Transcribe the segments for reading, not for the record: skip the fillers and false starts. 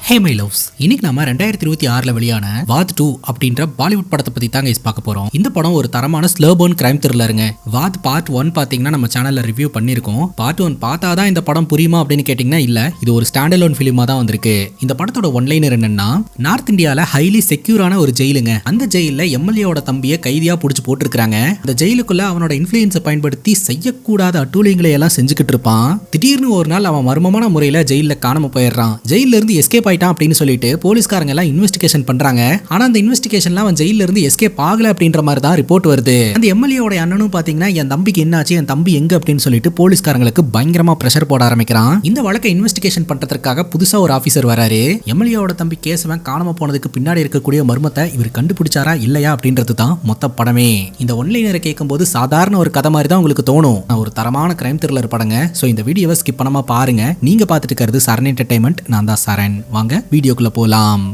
Hey my loves, இன்னைக்கு நம்ம 2026 வெளியான வாத் 2 அப்படின்ற பாலிவுட் படத்தை பத்தி தாங்க பார்க்க போறோம். இந்த படம் ஒரு தரமான ஸ்லோ பர்ன் கிரைம் த்ரில்லருங்க. வாத் பார்ட் 1 பாத்தீங்கன்னா நம்ம சேனல்ல ரிவ்யூ பண்ணிருக்கோம். பார்ட் 1 பார்த்தாதான் இந்த படம் புரியுமா அப்படின்னு கேட்டீங்கன்னா இல்ல, இது ஒரு ஸ்டாண்ட் அலோன் ஃபிலிமா தான் வந்திருக்கு. இந்த படத்தோட ஒன்லைனர் என்னன்னா, நார்த் இந்தியால ஹைலி செக்யூரான ஒரு ஜெயிலுங்க. அந்த ஜெயில எம்எல்ஏவோட தம்பியை கைதியா புடிச்சு போட்டுருக்காங்க. அந்த ஜெயிலுக்குள்ள அவனோட இன்ஃபுளுன்ஸை பயன்படுத்தி செய்யக்கூடாத அட்டூழியங்களை எல்லாம் செஞ்சுக்கிட்டு இருப்பான். திடீர்னு ஒரு நாள் அவன் மர்மமான முறையில ஜெயில காணாம போயிடுறான். ஜெயில இருந்து எஸ்கேப் அப்படின்னு சொல்லிட்டு போலீஸ்காரங்க எல்லாம் இன்வெஸ்டிகேஷன் பண்றாங்க. ஆனா அந்த இன்வெஸ்டிகேஷன்ல அவன் ஜெயில இருந்து எஸ்கேப் ஆகல அப்படின்ற மாதிரி தான் ரிப்போர்ட் வருது. அந்த எம்எல்ஏவோட அண்ணனும் பாத்தீங்கன்னா என் தம்பிக்கு என்னாச்சு, என் தம்பி எங்க அப்படின்னு சொல்லிட்டு போலீஸ்காரங்களுக்கு பயங்கரமா பிரஷர் போட ஆரம்பிக்கிறான். இந்த வழக்கை இன்வெஸ்டிகேஷன் பண்றதுக்காக புதுசா ஒரு ஆபீசர் வராரு. எம்எல்ஏவோட தம்பி கேசவன் காணாம போனதுக்கு பின்னாடி இருக்கக்கூடிய மர்மத்தை இவர் கண்டுபிடிச்சாரா இல்லையா அப்படின்றது தான் மொத்த படமே. இந்த ஒன்லைனரை கேட்கும் போது சாதாரண ஒரு கதை மாதிரி தான் உங்களுக்கு தோணும். ஒரு தரமான கிரைம் த்ரில்லர் படங்க. சோ இந்த வீடியோவை ஸ்கிப் பண்ணாம பாருங்க. நீங்க பார்த்துட்டு இருக்கிறது சரண் என்டர்டைன்மெண்ட். நான் தான் சரண். வாங்க வீடியோக்குள்ள போலாம்.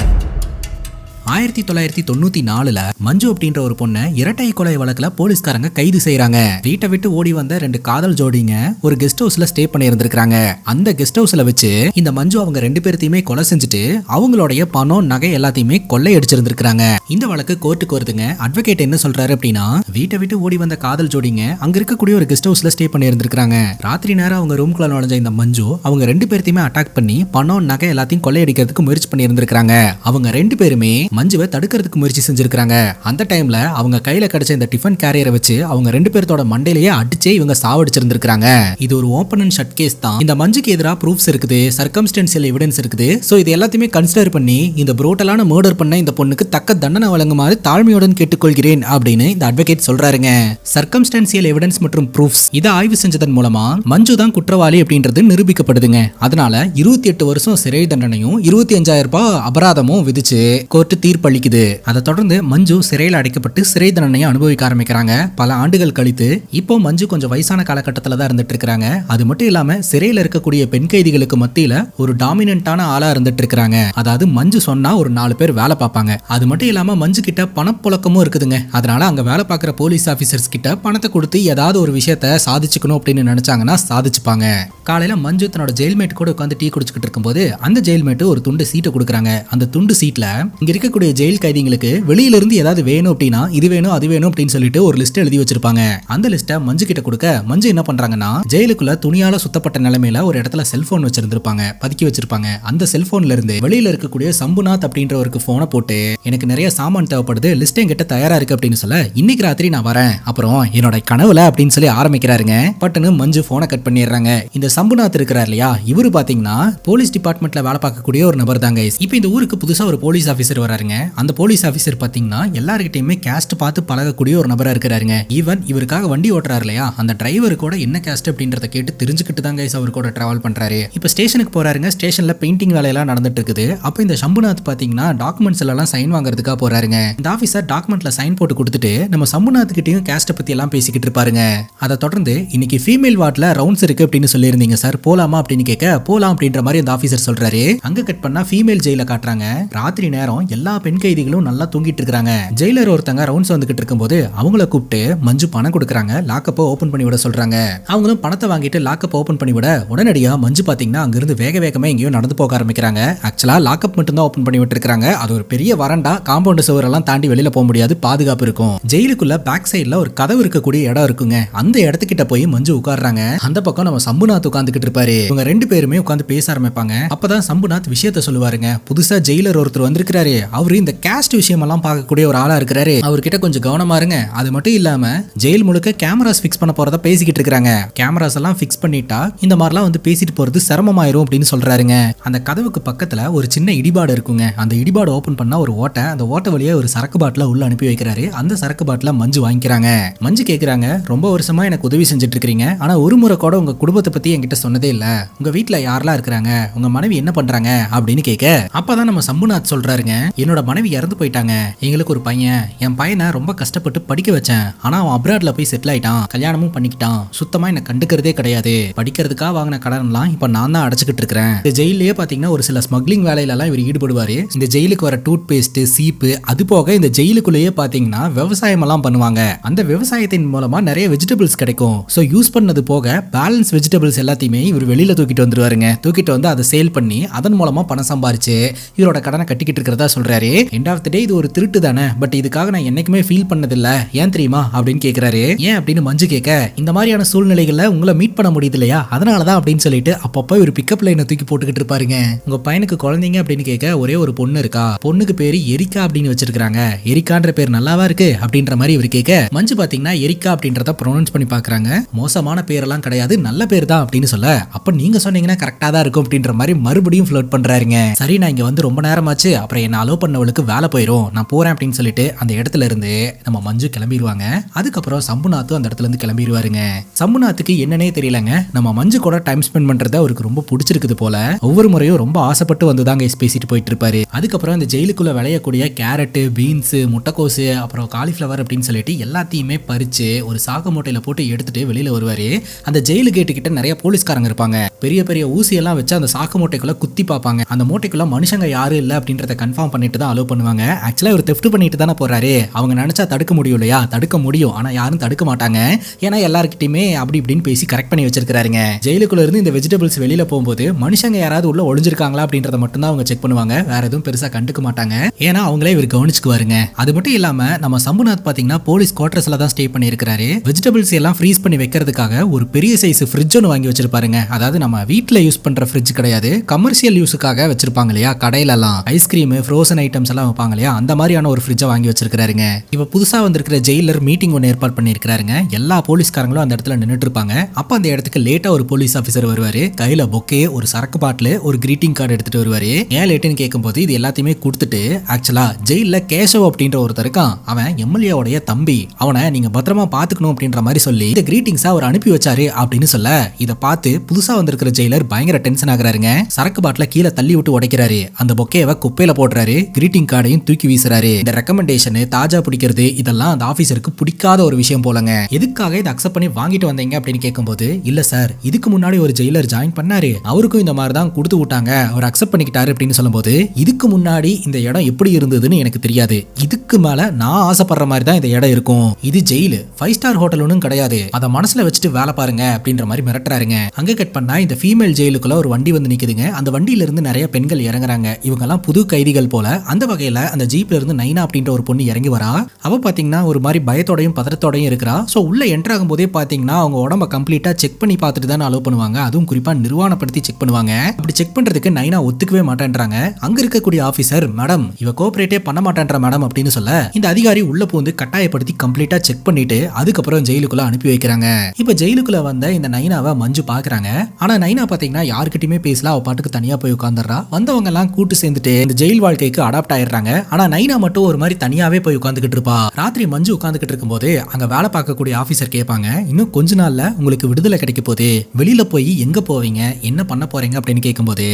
1994ல மஞ்சு அப்படின்ற ஒரு பொண்ணை இரட்டை கொலை வழக்குல போலீஸ்காரங்க கைது செய்யறாங்க. வீட்டை விட்டு ஓடி வந்த 2 காதல் ஜோடிங்க ஒரு கெஸ்ட் ஹவுஸ்ல ஸ்டே பண்ணி இருந்திருக்காங்க. அந்த கெஸ்ட் ஹவுஸ்ல வச்சு இந்த மஞ்சு அவங்க 2 பேர்த்தையுமே கொலை செஞ்சுட்டு அவங்களுடைய பணம் நகை எல்லாத்தையுமே கொள்ளையடிச்சிருந்திருக்காங்க. இந்த வழக்கு கோர்ட்டுக்கு வருதுங்க. அட்வொகேட் என்ன சொல்றாரு அப்படின்னா, வீட்டை விட்டு ஓடி வந்த காதல் ஜோடிங்க அங்க இருக்கக்கூடிய ஒரு கெஸ்ட் ஹவுஸ்ல ஸ்டே பண்ணி இருந்திருக்காங்க. ராத்திரி நேரம் அவங்க ரூம்குள்ள நுழைஞ்ச இந்த மஞ்சு அவங்க 2 பேர்த்தையுமே அட்டாக் பண்ணி பணம் நகை எல்லாத்தையும் கொள்ளையடிக்கிறதுக்கு முயற்சி பண்ணி இருந்திருக்காங்க. அவங்க 2 பேருமே மஞ்சுவை தடுக்கிறதுக்கு முயற்சி செஞ்சிருக்காங்க. அந்த டைம்ல அவங்க கையில கிடைச்ச இந்த டிஃபன் கேரியரை வச்சு அவங்க 2 பேர்த்தோட மண்டையிலேயே அடிச்சே இவங்க சாவடிச்சிருந்திருக்காங்க. இது ஒரு ஓபன் அண்ட் ஷட் கேஸ் தான். இந்த மஞ்சுக்கு எதிராக ப்ரூஃப்ஸ் இருக்குது, சர்க்கம்ஸ்டன்ஷியல் எவிடன்ஸ் இருக்குது. சோ இது எல்லாத்தையுமே கன்சிடர் பண்ணி இந்த புரூட்டலான மர்டர் பண்ண இந்த பொண்ணுக்கு தக்க தண்டனை வழங்குமாறு தாழ்மையுடன் கேட்டுக்கொள்கிறேன் அப்படின்னு இந்த அட்வொகேட் சொல்றாருங்க. சர்க்கம்ஸ்டன்ஷியல் எவிடன்ஸ் மற்றும் ப்ரூஃப்ஸ் இதை ஆய்வு செஞ்சதன் மூலமா மஞ்சு தான் குற்றவாளி அப்படின்றது நிரூபிக்கப்படுதுங்க. அதனால 28 வருஷம் சிறை தண்டனையும் 25,000 ரூபாய் அபராதமும் விதிச்சு கோர்ட் தீர்ப்பளிக்குது. அதை தொடர்ந்து மஞ்சு சிறையில் அடைக்கப்பட்டு சிறை தண்டனையை அனுபவிக்க ஆரம்பிக்கிறாங்க. பல ஆண்டுகள் கழித்து இப்போ மஞ்சு கொஞ்சம் வயசான காலகட்டத்தில் தான் இருந்துட்டு இருக்காங்க. அது மட்டும் இல்லாம சிறையில் இருக்கக்கூடிய பெண் கைதிகளுக்கு மத்தியில ஒரு டாமினன்டான ஆளா இருந்துட்டு இருக்காங்க. அதாவது மஞ்சு சொன்னா ஒரு 4 பேர் வேலை பார்ப்பாங்க. அது மட்டும் இல்லாம மஞ்சு கிட்ட பணப்புழக்கமும் இருக்குதுங்க. அதனால அங்க வேலை பார்க்குற போலீஸ் ஆபீசர்ஸ் கிட்ட பணத்தை கொடுத்து ஏதாவது ஒரு விஷயத்த சாதிச்சுக்கணும் அப்படின்னு நினைச்சாங்கன்னா சாதிச்சுப்பாங்க. காலையில மஞ்சு தன்னோட ஜெயில்மேட் கூட உட்காந்து டீ குடிச்சுக்கிட்டு இருக்கும்போது அந்த ஜெயில்மேட் ஒரு துண்டு சீட்டை கொடுக்குறாங்க. அந்த துண்டு சீட்ல இங்க இருக்கக்கூடிய ஜெயில் கைதிகளுக்கு வெளியில இருந்து ஏதாவது வேணும் அப்படின்னா இது வேணும் அது வேணும் அப்படின்னு சொல்லிட்டு ஒரு லிஸ்ட் எழுதி வச்சிருப்பாங்க. அந்த லிஸ்ட்டை மஞ்சு கிட்ட கொடுக்க மஞ்சு என்ன பண்றாங்கன்னா, ஜெயிலுக்குள்ள துணியால சுத்தப்பட்ட நிலைமையில ஒரு இடத்துல செல்போன் வச்சிருந்திருப்பாங்க, பதுக்கி வச்சிருப்பாங்க. அந்த செல்போன்ல இருந்து வெளியில இருக்கக்கூடிய சம்புநாத் அப்படின்றவருக்கு போனை போட்டு, எனக்கு நிறைய சாமான் தேவைப்படுது, லிஸ்ட் என்கிட்ட தயாரா இருக்கு அப்படின்னு சொல்ல, இன்னைக்கு ராத்திரி நான் வரேன், அப்புறம் என்னோட கனவுல அப்படின்னு சொல்லி ஆரம்பிக்கிறாருங்க. பட்டுன்னு மஞ்சு போனை கட் பண்ணிடுறாங்க. இந்த சம்புநாத் இருக்கிறார் இல்லையா, இவரு பாத்தீங்கன்னா போலீஸ் டிபார்ட்மெண்ட்ல வேலை பார்க்கக்கூடிய ஒரு நபர் தாங்க. இப்போ இந்த ஊருக்கு புதுசா ஒரு போலீஸ் ஆபீசர் வராருங்க. அந்த போலீஸ் ஆபீசர் பாத்தீங்கன்னா எல்லார்கிட்டயுமே கேஸ்ட் பார்த்து பழகக்கூடிய ஒரு நபரா இருக்கிறாருங்க. ஈவன் இவருக்காக வண்டி ஓட்டுறாரு இல்லையா, அந்த டிரைவர் கூட என்ன கேஸ்ட் அப்படின்றத கேட்டு தெரிஞ்சுக்கிட்டு தான் கைஸ் அவர் கூட டிராவல் பண்றாரு. இப்போ ஸ்டேஷனுக்கு போறாருங்க. ஸ்டேஷன்ல பெயிண்டிங் வேலையெல்லாம் நடந்துட்டு இருக்குது. அப்போ இந்த சம்புநாத் பாத்தீங்கன்னா டாக்குமெண்ட்ஸ் எல்லாம் சைன் வாங்குறதுக்காக போறாருங்க. இந்த ஆபீசர் டாக்குமெண்ட்ல சைன் போட்டு கொடுத்துட்டு நம்ம சம்புநாத் கிட்டயும் கேஸ்ட் பத்தி எல்லாம் பேசிக்கிட்டு இருப்பாருங்க. அதை தொடர்ந்து இன்னைக்கு ஃபீமேல் வார்ட்ல ரவுண்ட்ஸ் இருக்கு அப்படின்னு சொல்லியிருந்தீங்க சார், போலாமா அப்படின்னு கேட்க, போலாம் அப்படின்ற மாதிரி அந்த ஆபீசர் சொல்றாரு. அங்க கட் பண்ணா ஃபீமேல் ஜெயில காட்டுறாங்க. ராத்திரி நேரம் எல்லா பெண் கைதிகளும் நல்லா தூங்கிட்டு இருக்காங்க. ஜெயிலர் ஒருத்தங்க ரவுண்ட்ஸ் வந்துகிட்டு இருக்கும்போது அவங்கள கூப்பிட்டு மஞ்சு பணம் கொடுக்குறாங்க. லாக்கப்பை ஓபன் பண்ணி விட சொல்றாங்க. அவங்களும் பணத்தை வாங்கிட்டு லாக்கப் ஓபன் பண்ணி விட உடனடியா மஞ்சு பாத்தீங்கன்னா அங்கிருந்து வேக வேகமா எங்கேயோ நடந்து போக ஆரம்பிக்கிறாங்க. ஆக்சுவலா லாக்கப் மட்டும் தான் ஓபன் பண்ணி விட்டு இருக்காங்க. அது ஒரு பெரிய வரண்டா, காம்பவுண்ட் சுவரெல்லாம் தாண்டி வெளியில போக முடியாது, பாதுகாப்பு இருக்கும். ஜெயிலுக்குள்ள பேக் சைடுல ஒரு கதவு இருக்கக்கூடிய இடம் இருக்குங்க. அந்த இடத்துக்கிட்ட போய் மஞ்சு உட்கார்றாங்க. அந்த பக்கம் நம்ம சம்புநாத் உட்காந்துக்கிட்டு இருப்பாரு. இவங்க 2 பேருமே உட்காந்து பேச ஆரம்பிப்பாங்க. அப்பதான் சம்புநாத் விஷயத்த சொல்லுவாருங்க. புதுசா ஜெயிலர் ஒருத்தர் வந்திருக்காரு. அவரு இந்த கேஸ்ட் விஷயம் எல்லாம் பார்க்கக்கூடிய ஒரு ஆளா இருக்கிறாரு. அவர்கிட்ட கொஞ்சம் கவனமா இருங்க. அது மட்டும் இல்லாம ஜெயில் முழுக்க கேமராஸ் ஃபிக்ஸ் பண்ண போறத பேசிக்கிட்டு இருக்காங்க. கேமராஸ் எல்லாம் ஃபிக்ஸ் பண்ணிட்டா இந்த மாதிரிலாம் வந்து பேசிட்டு போறது சிரமமாயிரும் அப்படின்னு சொல்றாருங்க. அந்த கதவுக்கு பக்கத்துல ஒரு சின்ன இடிபாடு இருக்குங்க. அந்த இடிபாடு ஓபன் பண்ணா ஒரு ஓட்டை, அந்த ஓட்டை வழியா ஒரு சரக்கு பாட்டில உள்ள அனுப்பி வைக்கிறாரு. அந்த சரக்கு பாட்டில மஞ்சு வாங்கிக்கிறாங்க. மஞ்சு கேக்குறாங்க, ரொம்ப வருஷமா எனக்கு உதவி செஞ்சுட்டு இருக்கீங்க, ஆனா ஒரு முறை கூட உங்க குடும்பத்தை பத்தி என்கிட்ட சொன்னதே இல்ல, உங்க வீட்டுல யாரெல்லாம் இருக்கிறாங்க, உங்க மனைவி என்ன பண்றாங்க அப்படின்னு கேட்க, அப்பதான் நம்ம சம்புநாத் சொல்றாருங்க, என்னோட என்னோட மனைவி இறந்து போயிட்டாங்க, எங்களுக்கு ஒரு பையன், என் பையனை ரொம்ப கஷ்டப்பட்டு படிக்க வச்சேன், ஆனா அவன் அப்ராட்ல போய் செட்டில் ஆயிட்டான், கல்யாணமும் பண்ணிக்கிட்டான், சுத்தமா என்ன கண்டுக்கிறதே கிடையாது, படிக்கிறதுக்காக வாங்கின கடன்லாம் இப்ப நான் தான் அடைச்சுக்கிட்டு இருக்கிறேன். இந்த ஜெயிலே பாத்தீங்கன்னா ஒரு சில ஸ்மக்லிங் வேலையில எல்லாம் இவர் ஈடுபடுவாரு. இந்த ஜெயிலுக்கு வர டூத் பேஸ்ட், சீப்பு, அது போக இந்த ஜெயிலுக்குள்ளேயே பாத்தீங்கன்னா விவசாயம் எல்லாம் பண்ணுவாங்க. அந்த விவசாயத்தின் மூலமா நிறைய வெஜிடபிள்ஸ் கிடைக்கும். சோ யூஸ் பண்ணது போக பேலன்ஸ் வெஜிடபிள்ஸ் எல்லாத்தையுமே இவர் வெளியில தூக்கிட்டு வந்துருவாருங்க. தூக்கிட்டு வந்து அதை சேல் பண்ணி அதன் மூலமா பணம் சம்பாரிச்சு இவரோட கடனை கட்டிக்கிட்டு இருக்கிறதா சொல்றாரு. எண்ட் ஆஃப் தி டே இது ஒரு திருட்டு தானே, பட் இதுக்காக நான் என்னைக்குமே ஃபீல் பண்ணதில்ல, ஏன் தெரியுமா அப்படின்னு கேக்குறாரு. ஏன் அப்படின்னு மஞ்சு கேட்க, இந்த மாதிரியான சூழ்நிலைகள்ல உங்களை மீட் பண்ண முடியுது இல்லையா, அதனாலதான் அப்படின்னு சொல்லிட்டு அப்பப்போ ஒரு பிக்கப் லைனை தூக்கி போட்டுக்கிட்டு இருப்பாருங்க. உங்க பையனுக்கு குழந்தைங்க அப்படின்னு கேட்க, ஒரே ஒரு பொண்ணு இருக்கா, பொண்ணுக்கு பேரு எரிக்கா அப்படின்னு வச்சிருக்காங்க, எரிக்கான்ற பேர் நல்லாவா இருக்கு அப்படின்ற மாதிரி இவர் கேட்க, மஞ்சு பாத்தீங்கன்னா எரிக்கா அப்படின்றத ப்ரொனவுன்ஸ் பண்ணி பாக்குறாங்க. மோசமான பேரெல்லாம் கிடையாது, நல்ல பேர் தான் அப்படின்னு சொல்ல, அப்ப நீங்க சொன்னீங்கன்னா கரெக்டா தான் இருக்கும் அப்படின்ற மாதிரி மறுபடியும் ஃப்ளோட் பண்றாருங்க. சரி, நான் இங்க வந்து ரொம்ப நேரமாச்சு, அப்புறம் என்ன அலோ பண்ணவளுக்கு வேலை போயிடும், நான் போறேன் அப்படின்னு சொல்லிட்டு அந்த இடத்துல இருந்து நம்ம மஞ்சு கிளம்பிடுவாங்க. அதுக்கப்புறம் சம்புநாத்தும் அந்த இடத்துல இருந்து கிளம்பிடுவாருங்க. சம்புநாத்துக்கு என்னன்னே தெரியலங்க, நம்ம மஞ்சு கூட டைம் ஸ்பெண்ட் பண்றது அவருக்கு ரொம்ப பிடிச்சிருக்குது போல. ஒவ்வொரு முறையும் ரொம்ப ஆசைப்பட்டு வந்துதாங்க பேசிட்டு போயிட்டு இருப்பாரு. அதுக்கப்புறம் இந்த ஜெயிலுக்குள்ள விளையக்கூடிய கேரட், பீன்ஸ், முட்டைக்கோசு, அப்புறம் காலிஃபிளவர் அப்படின்னு சொல்லிட்டு எல்லாத்தையுமே பறிச்சு ஒரு சாக்கு மூட்டையில போட்டு எடுத்துட்டு வெளியில வருவாரு. அந்த ஜெயிலு கேட்டு கிட்ட நிறைய போலீஸ்காரங்க இருப்பாங்க. பெரிய பெரிய ஊசி எல்லாம் வச்சு அந்த சாக்கு மூட்டைக்குள்ள குத்தி பார்ப்பாங்க. அந்த மூட்டைக்குள்ள மனுஷங்க யாரும் இல்ல அப்படின்றத கன்ஃபார்ம் பண்ணிட்டு தான் அலோ பண்ணுவாங்க. ஆக்சுவலா இவர் தெஃப்ட் பண்ணிட்டு தானே போறாரு, அவங்க நினைச்சா தடுக்க முடியும் இல்லையா, தடுக்க முடியும், ஆனா யாரும் தடுக்க மாட்டாங்க. ஏன்னா எல்லார்கிட்டயுமே அப்படி இப்படின்னு பேசி கரெக்ட் பண்ணி வச்சிருக்காருங்க. ஜெயிலுக்குள்ள இருந்து இந்த வெஜிடபிள்ஸ் வெளியில போகும்போது மனுஷங்க யாராவது உள்ள ஒளிஞ்சிருக்காங்களா அப்படின்றத மட்டும் தான் அவங்க செக் பண்ணுவாங்க, வேற எதுவும் பெருசா கண்டுக்க மாட்டாங்க. ஏன்னா அவங்களே இவர் கவனிச்சுக்குவாருங்க. அது மட்டும் இல்லாம நம்ம சம்புநாத் பாத்தீங்கன்னா போலீஸ் குவார்டர்ஸ்ல தான் ஸ்டே பண்ணியிருக்காரு. வெஜிடபிள்ஸ் எல்லாம் ஃப்ரீஸ் பண்ணி வைக்கிறதுக்காக ஒரு பெரிய சைஸ் ஃப்ரிட்ஜ் ஒன்று வாங்கி வச்சிருப்பாருங்க. அதாவது நம்ம வீட்டுல யூஸ் பண்ற ஃப்ரிட்ஜ் கிடையாது, கமர்ஷியல் யூஸுக்காக வச்சிருப்பாங்க இல்லையா, கடையில எல்லாம் ஐஸ்கிரீம், ஃப்ரோசன் ஐட்டம்ஸ் எல்லாம் வைப்பாங்க இல்லையா, அந்த மாதிரியான ஒரு ஃப்ரிட்ஜை வாங்கி வச்சிருக்காருங்க. இப்ப புதுசா வந்திருக்கிற ஜெயிலர் மீட்டிங் ஒன்று ஏற்பாடு பண்ணியிருக்காருங்க. எல்லா போலீஸ்காரங்களும் அந்த இடத்துல நின்றுட்டு இருப்பாங்க. அப்ப அந்த இடத்துக்கு லேட்டா ஒரு போலீஸ் ஆஃபீஸர் வருவாரு. கையில பொக்கே, ஒரு சரக்கு பாட்டில், ஒரு கிரீட்டிங் கார்டு எடுத்துட்டு வருவாரு. ஏன் லேட்டுன்னு கேட்கும்போது இது எல்லாத்தையுமே கொடுத்துட்டு, ஆக்சுவலா ஜெயில கேசவ் அப்படின்ற ஒருத்தர் இருக்கான், அவன் எம்எல்ஏவுடைய தம்பி, அவனை நீங்க பத்திரமா பாத்துக்கணும் அப்படின்ற மாதிரி சொல்லி இந்த கிரீட்டிங்ஸா அவர் அனுப்பி வச்சாரு அப்படின்னு சொல்ல, இதை பார்த்து புதுசா வந்திருக்கிற ஜெயிலர் பயங்கர டென்ஷன் ஆகுறாருங்க. சரக்கு பாட்டில கீழே தள்ளி விட்டு உடைக்கிறாரு. அந்த பொக்கேவை குப்பையில போடுறாரு. கிரீட்டிங் கார்டையும் தூக்கி வீசுறாரு. இந்த ரெக்கமெண்டேஷன், தாஜா பிடிக்கிறது, இதெல்லாம் அந்த ஆபீசருக்கு பிடிக்காத ஒரு விஷயம் போலங்க. எதுக்காக இதை அக்செப்ட் பண்ணி வாங்கிட்டு வந்தீங்க அப்படின்னு கேட்கும்போது, இல்ல சார், இதுக்கு முன்னாடி ஒரு ஜெயிலர் ஜாயின் பண்ணாரு, அவருக்கும் இந்த மாதிரி தான் கொடுத்து விட்டாங்க, அவர் அக்செப்ட் பண்ணிக்கிட்டாரு அப்படின்னு சொல்லும்போது, இதுக்கு முன்னாடி இந்த இடம் எப்படி இருந்ததுன்னு எனக்கு தெரியாது, இதுக்கு மேல நான் ஆசைப்படுற மாதிரி தான் இந்த இடம் இருக்கும், இது ஜெயிலு, 5 ஸ்டார் ஹோட்டல் ஒன்றும் கிடையாது, அதை மனசுல வச்சுட்டு வேலை பாருங்க அப்படின்ற மாதிரி மிரட்டுறாருங்க. அங்க கட் பண்ணா இந்த ஃபீமேல் ஜெயிலுக்குள்ள ஒரு வண்டி வந்து நிக்குதுங்க. அந்த வண்டியில இருந்து நிறைய பெண்கள் இறங்குறாங்க. இவங்க எல்லாம் புது கைதிகள் போல. அந்த வகையில அந்த ஜீப்ல இருந்து நைனா அப்படின்ற ஒரு பொண்ணு இறங்கி வரா. அவ பாத்தீங்கன்னா ஒரு மாதிரி பயத்தோடையும் பதறத்தோடையும் இருக்கிறா. சோ உள்ள என்டர் ஆகும் போதே பாத்தீங்கன்னா அவங்க உடம்ப கம்ப்ளீட்டா செக் பண்ணி பார்த்துட்டு தான் அலோவ் பண்ணுவாங்க. அதுவும் குறிப்பா நிர்வாணப்படுத்தி செக் பண்ணுவாங்க. அப்படி செக் பண்றதுக்கு நைனா ஒத்துக்கவே மாட்டேன்றாங்க. அங்க இருக்கக்கூடிய ஆபீசர், மேடம் இவ கோஆபரேட்டே பண்ண மாட்டேன்ற மேடம் அப்படின்னு சொல்ல, இந்த அதிகாரி உள்ள பூந்து கட்டாயப்படுத்தி கம்ப்ளீட்டா செக் பண்ணிட்டு அதுக்கப்புறம் ஜெயிலுக்குள்ள அனுப்பி வைக்கிறாங்க. இப்ப ஜெயிலுக்குள்ள வந்த இந்த நைனாவை மஞ்சு பாக்குறாங்க. ஆனா நைனா பாத்தீங்கன்னா யாருக்கிட்டயுமே பேசல, அவ பாட்டுக்கு தனியா போய் உட்கார்ந்துடுறா. வந்தவங்க எல்லாம் கூட்டு சேர்ந்துட்டு இந்த ஜெயில் வாழ்க்கைக்கு அடாப்ட் ஆயிடுறாங்க. ஆனா நைனா மட்டும் ஒரு மாதிரி தனியாவே போய் உட்கார்ந்துகிட்டு இருப்பா. ராத்திரி மஞ்சு உட்கார்ந்துகிட்டு இருக்கும்போது அங்க வேலை பார்க்கக்கூடிய ஆபீசர் கேட்பாங்க, இன்னும் கொஞ்ச நாள்ல உங்களுக்கு விடுதலை கிடைக்க போகுது, வெளியில போய் எங்க போவீங்க, என்ன பண்ண போறீங்க அப்படின்னு கேட்கும்போது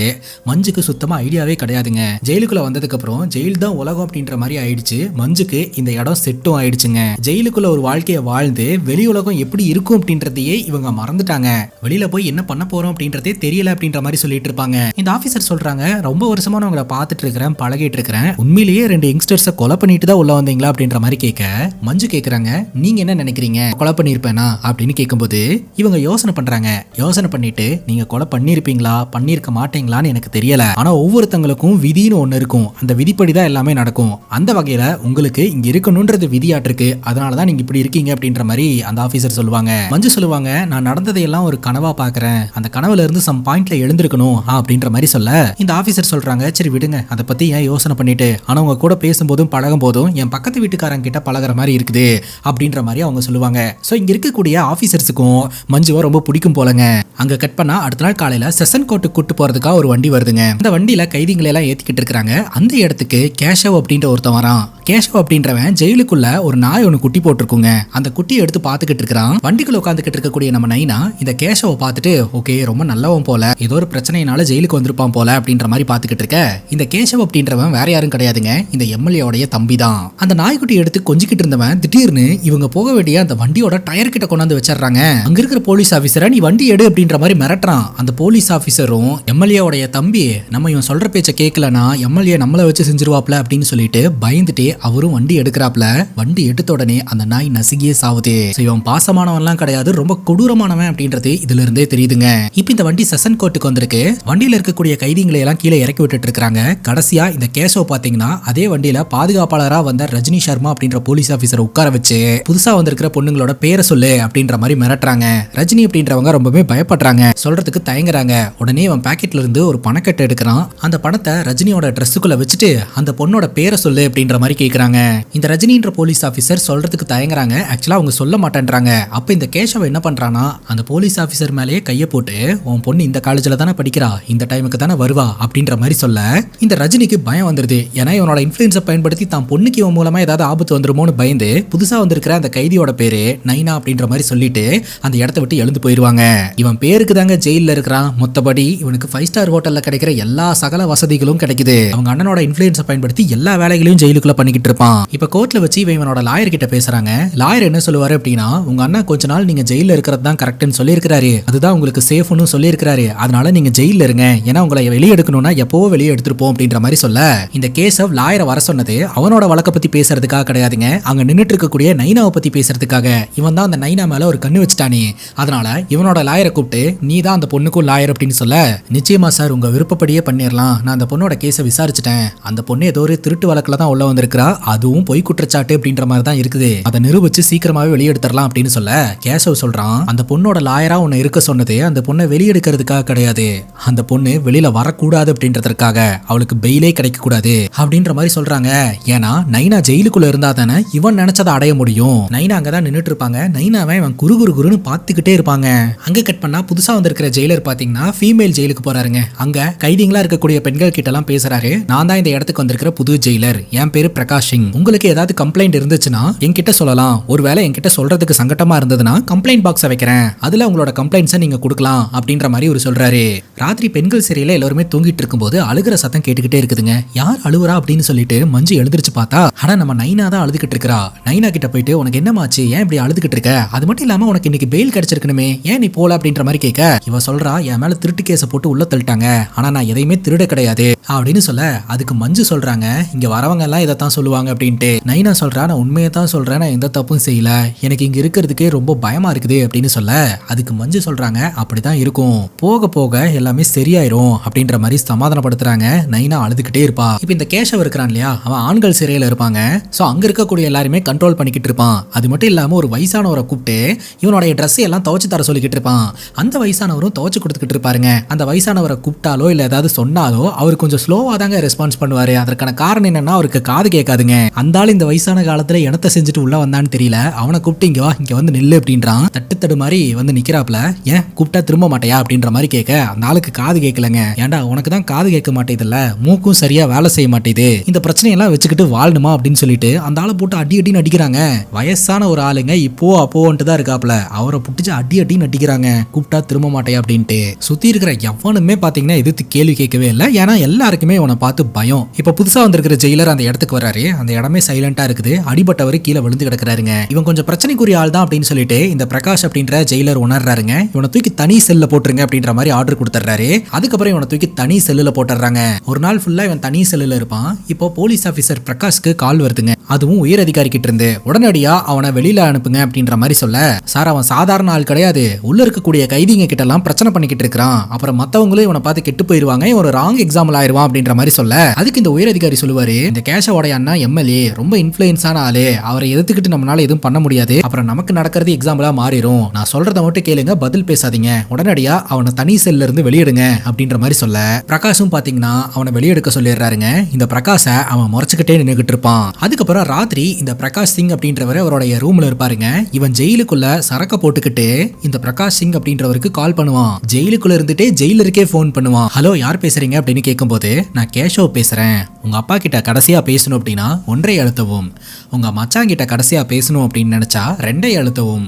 மஞ்சுக்கு சுத்தமா ஐடியாவே கிடையாதுங்க. ஜெயிலுக்குள்ள வந்ததுக்கு அப்புறம் ஜெயில் தான் உலகம் அப்படின்ற மாதிரி ஆயிடுச்சு. மஞ்சுக்கு இந்த இடம் செட்டும் ஆயிடுச்சுங்க. ஜெயிலுக்குள்ள ஒரு வாழ்க்கையை வாழ்ந்து வெளி உலகம் எப்படி இருக்கும் அப்படின்றதையே இவங்க மறந்துட்டாங்க. வெளியில போய் என்ன பண்ண போறோம் அப்படின்றதே தெரியல அப்படின்ற மாதிரி சொல்லிட்டு இருப்பாங்க. இந்த ஆபீசர் சொல்றாங்க, ரொம்ப வருஷமா நான் உங்களை பார்த்துட்டு இருக்கிறேன், பழகிட்டு இருக்கிறேன், உண்மையிலேயே 2 யங்ஸ்டர்ஸை கொலை பண்ணிட்டு தான் உள்ள வந்தீங்களா அப்படின்ற மாதிரி கேட்க, மஞ்சு கேட்கறாங்க, நீங்க என்ன நினைக்கிறீங்க, கொலை பண்ணிருப்பேனா அப்படின்னு கேட்கும்போது இவங்க யோசனை பண்றாங்க. யோசனை பண்ணிட்டு, நீங்க கொலை பண்ணிருப்பீங்களா பண்ணிருக்க மாட்டீங்களான்னு எனக்கு தெரியல, ஆனா ஒவ்வொருத்தங்களுக்கும் விதின்னு ஒண்ணு இருக்கும், அந்த விதிப்படிதான் எல்லாமே நடக்கும், அந்த வகையில உங்களுக்கு இங்க இருக்கணும்ன்றது விதியாட்டிருக்கு, அதனாலதான் நீங்க இப்படி இருக்கீங்க அப்படின்ற மாதிரி அந்த ஆபீசர் சொல்லுவாங்க. மஞ்சு சொல்லுவாங்க, நான் நடந்ததையெல்லாம் ஒரு கனவா பாக்குறேன், அந்த கனவுல இருந்து சம் பாயிண்ட்ல எழுந்திருக்கணும் அப்படின்ற மாதிரி சொல்ல, இந்த ஆபீசர் சொல்றாங்க, சரி விடுங்க, அதை பத்தி ஏன் யோசனை பண்ணிட்டு, ஆனா உங்க கூட பேசும்போதும் பழகும் போதும் என் பக்கத்து வீட்டுக்காரங்க கிட்ட பழகிற மாதிரி இருக்குது அப்படின்ற மாதிரி அவங்க சொல்லுவாங்க. சோ இங்க இருக்கக்கூடிய ஆபீசர்ஸுக்கும் மஞ்சுவை ரொம்ப பிடிக்கும் போலங்க. அங்க கட் பண்ணா அடுத்த நாள் காலையில செஷன் கோர்ட்டுக்கு கூட்டு போறதுக்காக ஒரு வண்டி வருதுங்க. அந்த வண்டியில கைதிகளை எல்லாம் ஏத்திக்கிட்டு இருக்காங்க. அந்த இடத்துக்கு கேஷவ் அப்படின்ற ஒருத்தன் வரான். கேஷவ் அப்படின்றவன் ஜெயிலுக்குள்ள ஒரு நாய் ஒன்று குட்டி போட்டிருக்குங்க. அந்த குட்டியை எடுத்து பார்த்துக்கிட்டு இருக்கிறான். வண்டிக்குள்ள உட்காந்துக்கிட்டு இருக்கக்கூடிய நம்ம நைனா இந்த கேஷவை பார்த்துட்டு, ஓகே ரொம்ப நல்லவன் போல, ஏதோ ஒரு பிரச்சனையினால ஜெயிலுக்கு வந்திருப்பான் போல அப்படின்ற மாதிரி பார்த்துக்கிட்டு இருக்க, இந்த கேஷவ் அப்படின்றவன் வேற யாரும் கிடையாதுங்க, இந்த எம்எல்ஏடைய தம்பி தான். அந்த நாய்க்குட்டி எடுத்து கொஞ்சிக்கிட்டு இருந்தவன் திடீர்னு இவங்க போக வேண்டிய அந்த வண்டியோட டயர் கிட்ட கொண்டாந்து வச்சிடறாங்க. அங்க இருக்கிற போலீஸ் ஆபீசரை நீ வண்டி எடு அப்படின்ற மாதிரி மிரட்டுறான். அந்த போலீஸ் ஆபீசரும் எம்எல்ஏடைய தம்பி நம்ம இவன் சொல்ற பேச்ச கேட்கலனா எம்எல்ஏ நம்மள வச்சு செஞ்சிருவாப்ல அப்படின்னு சொல்லிட்டு பயந்துட்டு அவரும் வண்டி எடுக்கிறாப்ல. வண்டி எடுத்த உடனே அந்த நாய் நசுகியே சாவுது. இவன் பாசமானவன்லாம் கிடையாது, ரொம்ப கொடூரமானவன் அப்படின்றது இதுல இருந்தே தெரியுதுங்க. இப்ப இந்த வண்டி செஷன் கோர்ட்டுக்கு வந்திருக்கு. வண்டியில இருக்கக்கூடிய கைதிகளை எல்லாம் கீழே இறக்கி விட்டுட்டு இருக்காங்க. கடைசியா இந்த கேசவ பாத்தீங்கன்னா அதே வண்டியில பாதுகாப்பாளரா வந்த ரஜினி சர்மா அப்படின்ற போலீஸ் ஆபீசரை உட்கார வச்சு புதுசா வந்திருக்கிற பொண்ணுங்களோட பேரை சொல்லு அப்படின்ற மாதிரி மிரட்டுறாங்க. ரஜினி அப்படின்றவங்க ரொம்பவே பயப்படுறாங்க, சொல்றதுக்கு தயங்குறாங்க. உடனே அவன் பாக்கெட்ல இருந்து ஒரு பணக்கட்டை எடுக்கிறான். அந்த பணத்தை ரஜினியோட ட்ரெஸ்ஸுக்குள்ள வச்சுட்டு அந்த பொண்ணோட பேரை சொல்லு அப்படின்ற மாதிரி கேக்குறாங்க. இந்த ரஜினின்ற போலீஸ் ஆபீசர் சொல்றதுக்கு தயங்குறாங்க. ஆக்சுவலா அவங்க சொல்ல மாட்டேன்றாங்க. அப்ப இந்த கேசவ என்ன பண்றானா அந்த போலீஸ் ஆபீசர் மேலேயே கையை போட்டு உன் பொண்ணு இந்த காலேஜ்ல தானே படிக்கிறா, இந்த டைமுக்கு தானே வருவா அப்படின்ற மாதிரி சொல்ல இந்த ரஜினிக்கு பயம் வந்துருது. ஏன்னா இவனோட இன்ஃபுளுன்ஸை பயன்படுத்தி தான் பொண்ணுக்கு இவன் மூலமா ஏதாவது ஆபத்து வந்துருமோன்னு பயந்து புதுசா வந்திருக்கிற அந்த கைதியோட பேரு நைனா அப்படின்ற மாதிரி சொல்லிட்டு அந்த இடத்த விட்டு எழுந்து போயிருவாங்க. இவன் பேருக்கு தாங்க ஜெயில இருக்கிறான். மொத்தபடி இவனுக்கு 5 ஸ்டார் ஹோட்டல்ல கிடைக்கிற எல்லா சகல வசதிகளும் கிடைக்குது. அவங்க அண்ணனோட இன்ஃபுளுன்ஸை பயன்படுத்தி எல்லா வேலைகளையும் ஜெயிலுக்குள்ள பண்ணிக்கிட்டு இருப்பான். இப்ப கோர்ட்ல வச்சு இவனோட லாயர் கிட்ட பேசுறாங்க. லாயர் என்ன சொல்லுவாரு அப்படின்னா உங்க அண்ணா கொஞ்ச நாள் நீங்க ஜெயில இருக்கிறது தான் கரெக்ட்னு சொல்லியிருக்காரு, அதுதான் உங்களுக்கு சேஃப்னு சொல்லியிருக்காரு, அதனால நீங்க ஜெயில இருங்க, ஏன்னா உங்களை வெளியே எடுக்கணும்னா எப்போ வெளியே எடுத்துருப்போம் அப்படின்ற மாதிரி சொல்ல இந்த கேசவ் லாயரை வர சொன்னது அவனோட வழக்க பத்தி பேசுறதுக்காக கிடையாதுங்க, அங்க நின்னுட்டு இருக்கக்கூடிய நைனாவை பத்தி பேசுறதுக்காக. இவன் தான் அந்த நைனா மேல ஒரு கண்ணு வச்சுட்டானே, அதனால இவனோட லாயரை கூப்பிட்டு நீ தான் அந்த பொண்ணுக்கும் லாயர் அப்படின்னு சொல்ல நிச்சயமா சார் உங்க விருப்பப்படியே பண்ணிடலாம், நான் அந்த பொண்ணோட கேஸை விசாரிச்சுட்டேன், அந்த பொண்ணு ஏதோ ஒரு திருட்டு வழக்குல தான் உள்ள வந்திருக்கிறா, அதுவும் பொய் குற்றச்சாட்டு அப்படின்ற மாதிரி தான் இருக்குது, அதை நிரூபிச்சு சீக்கிரமாவே வெளியெடுத்துடலாம் அப்படின்னு சொல்ல கேசவ் சொல்றான் அந்த பொண்ணோட லாயரா உன்னை இருக்க சொன்னது அந்த பொண்ணை வெளியெடுக்கிறதுக்காக கிடையாது, அந்த பொண்ணு வெளியில வரக்கூடாது அப்படின்றதுக்காக, அவளுக்கு பெயிலே கிடைக்க கூடாது அப்படின்ற மாதிரி சொல்றாங்க. ஏன்னா நைனா ஜெயிலுக்குள்ள இருந்தா தானே இவன் நினைச்சதை அடைய முடியும். நைனா அங்கதான் நின்னுட்டு இருப்பாங்க. நைனாவை இவன் குறுகுறுன்னு பார்த்துக்கிட்டே இருப்பாங்க. அங்க கட் பண்ணா புதுசா வந்திருக்கிற ஜெயிலர் பாத்தீங்கன்னா ஃபீமேல் ஜெயிலுக்கு போறாருங்க. அங்க கைதிகளா இருக்கக்கூடிய பெண்கள் கிட்ட எல்லாம் பேசுறாரு. நான் தான் இந்த இடத்துக்கு வந்திருக்கிற புது ஜெயிலர், என் பேரு பிரகாஷ் சிங், உங்களுக்கு ஏதாவது கம்ப்ளைண்ட் இருந்துச்சுன்னா என்கிட்ட சொல்லலாம், ஒருவேளை என்கிட்ட சொல்றதுக்கு சங்கட்டமா இருந்ததுன்னா கம்ப்ளைண்ட் பாக்ஸை வைக்கிறேன், அதுல உங்களோட கம்ப்ளைண்ட்ஸை நீங்க கொடுக்கலாம் அப்படின்ற மாதிரி ஒரு சொல்றாரு. ராத்திரி பெண்கள் சிறையில எல்லாருமே தூங்கிட்டு இருக்கும்போது அழுகிற சத்தம் கேட்டுக்கிட்டே இருக்குதுங்க. யார் அழுவுறா அப்படின்னு சொல்லிட்டு மஞ்சு எழுந்திருச்சு பார்த்தா ஆனா நம்ம நைனா தான் அழுதுகிட்டு இருக்கா. நைனா கிட்ட போயிட்டு உனக்கு என்னமாச்சு, ஏன் இப்படி அழுதுகிட்டு இருக்க, அது மட்டும் இல்லாம உனக்கு இன்னைக்கு பெயில் கிடைச்சிருக்கணுமே, ஏன் நீ போல அப்படின்ற மாதிரி கேட்க இவ சொல்றா என் மேல திருட்டு கேஸை போட்டு உள்ள தள்ளிட்டாங்க, ஆனா நான் எதையுமே திருட கிடையாது அப்படின்னு சொல்ல அதுக்கு மஞ்சு சொல்றாங்க இங்க வரவங்க எல்லாம் இதைத்தான் சொல்லுவாங்க அப்படின்ட்டு. நைனா சொல்றா நான் உண்மையை தான் சொல்றேன், நான் எந்த தப்பும் செய்யல, எனக்கு இங்க இருக்கிறதுக்கே ரொம்ப பயமா இருக்குது அப்படின்னு சொல்ல அதுக்கு மஞ்சு சொல்றாங்க அப்படிதான் இருக்கும், போக போக எல்லாமே சரியாயிரும் அப்படின்ற மாதிரி சமாதானப்படுத்துறாங்க. நைனா அழுதுகிட்டே இருப்பா. இப்ப இந்த கேஷவ் இருக்கிறான் இல்லையா, அவன் ஆண்கள் சிறையில இருப்பாங்க. சோ அங்க இருக்கக்கூடிய எல்லாருமே கண்ட்ரோல் பண்ணிக்கிட்டு இருப்பான். அது மட்டும் இல்லாம ஒரு வயசானவரை கூப்பிட்டு இவனுடைய ட்ரெஸ் எல்லாம் துவைச்சு தர சொல்லிக்கிட்டு இருப்பான். அந்த வயசானவரும் துவைச்சு கொடுத்துக்கிட்டு இருப்பாருங்க. அந்த வயசானவரை கூப்பிட்டாலோ இல்ல ஏதாவது சொன்னாலோ அவர் கொஞ்சம் ஸ்லோவா தாங்க ரெஸ்பான்ஸ் பண்ணுவாரு. அதற்கான காரணம் என்னன்னா அவருக்கு காது கேட்காதுங்க. அந்த ஆள் இந்த வயசான காலத்துல எனத்தை செஞ்சுட்டு உள்ள வந்தான்னு தெரியல, அவனை கூப்பிட்டு இங்க வா, இங்க வந்து நில்லு அப்படின்றான். தட்டு மாதிரி வந்து நிக்கிறாப்ல. ஏன் கூப்பிட்டா திரும்ப மாட்டையா அப்படின்ற மாதிரி கேட்க அந்த ஆளுக்கு காது கேட்கலங்க. ஏன்டா உனக்கு தான் காது கேட்க மாட்டேதுல்ல, மூக்கும் சரியா வேலை செய்ய மாட்டேது, இந்த பிரச்சனையெல்லாம் வச்சுக்கிட்டு வாழணுமா அப்படின்னு சொல்லிட்டு அந்த ஆளை போட்டு அடின்னு அடிக்கிறாங்க. வயசான ஒரு ஆளுங்க இப்போ அப்போன்ட்டு தான் இருக்காப்ல, அவரை புட்டிச்சு அடின்னு அடிக்கிறாங்க. கூப்பிட்டா திரும்ப மாட்டையா அப்படின்ட்டு. சுத்தி இருக்கிற எவனுமே பாத்தீங்கன்னா எதிர்த்து கேள்வி கேட்கவே இல்லை. ஏன்னா எல்லாருக்குமே இவனை பார்த்து பயம். இப்ப புதுசா வந்திருக்கிற ஜெயிலர் அந்த இடத்துக்கு வராரு. அந்த இடமே சைலண்டா இருக்குது. அடிபட்டவர் கீழே விழுந்து கிடக்குறாருங்க. இவன் கொஞ்சம் பிரச்சனைக்குரிய ஆள் தான் அப்படின்னு சொல்லிட்டு இந்த பிரகாஷ் அப்படின்ற ஜெயிலர் உணர்றாருங்க. இவனை தூக்கி தனி செல்ல போட்டுருங்க அப்படின்ற மாதிரி ஆர்டர் கொடுத்துறாரு. அதுக்கப்புறம் இவனை தூக்கி தனி செல்லுல போட்டுறாங்க. ஒரு நாள் ஃபுல்லா இவன் தனி செல்லுல இருப்பான். இப்போ போலீஸ் ஆபீசர் பிரகாஷ்க்கு கால் வருதுங்க. அதுவும் உயர் அதிகாரி கிட்ட இருந்து. உடனடியா அவனை வெளியில அனுப்புங்க அப்படின்ற மாதிரி சொல்ல சார் அவன் சாதாரண ஆள் கிடையாது, உள்ள இருக்கக்கூடிய கைதிங்க கிட்ட எல்லாம் பிரச்சனை பண்ணிக்கிட்டு இருக்கான், அப்புறம் மத்தவங்களும் இவனை பார்த்து கெட்டு போயிருவாங்க, ஒரு ராங் எக்ஸாம்பிள் ஆயிருவான் அப்படின்ற மாதிரி சொல்ல அதுக்கு இந்த உயர் அதிகாரி சொல்லுவாரு இந்த கேஷவோட அண்ணா எம்எல்ஏ ரொம்ப இன்ஃப்ளூயன்ஸான ஆளு, அவரை எதிர்த்துக்கிட்டு நம்மளால எதுவும் பண்ண முடியாது, அப்புறம் நமக்கு நடக்கிறது எக்ஸாம்பிளா மாறிடும், நான் சொல்றதை மட்டும் கேளுங்க, பதில் பேசாதீங்க, உடனடியா அவனை தனி செல்ல இருந்து வெளியிடுங்க அப்படின்ற மாதிரி சொல்ல பிரகாஷும் பாத்தீங்கன்னா அவனை வெளியெடுக்க சொல்லிடுறாருங்க. இந்த பிரகாஷ அவன் முறைச்சுக்கிட்டே நின்னுகிட்டு இருப்பான். அதுக்கப்புறம் ராத்திரி இந்த பிரகாஷ் சிங் அப்படின்றவர் அவருடைய ரூம்ல இருப்பாருங்க. இவன் ஜெயிலுக்குள்ள சரக்க போட்டுக்கிட்டு இந்த பிரகாஷ் சிங் அப்படின்றவருக்கு கால் பண்ணுவான். ஜெயிலுக்குள்ள இருந்துட்டே ஜெயிலருக்கே போன் பண்ணுவான். ஹலோ யார் பேசுறீங்க அப்படின்னு கேட்கும்போது நான் கேஷவ் பேசுறேன், உங்க அப்பா கிட்ட கடைசியா பேசணும் அப்படின்னா 1 அழுத்தவும், உங்க மச்சான் கிட்ட கடைசியா பேசணும் அப்படின்னு நினைச்சா 2 அழுத்தவும்,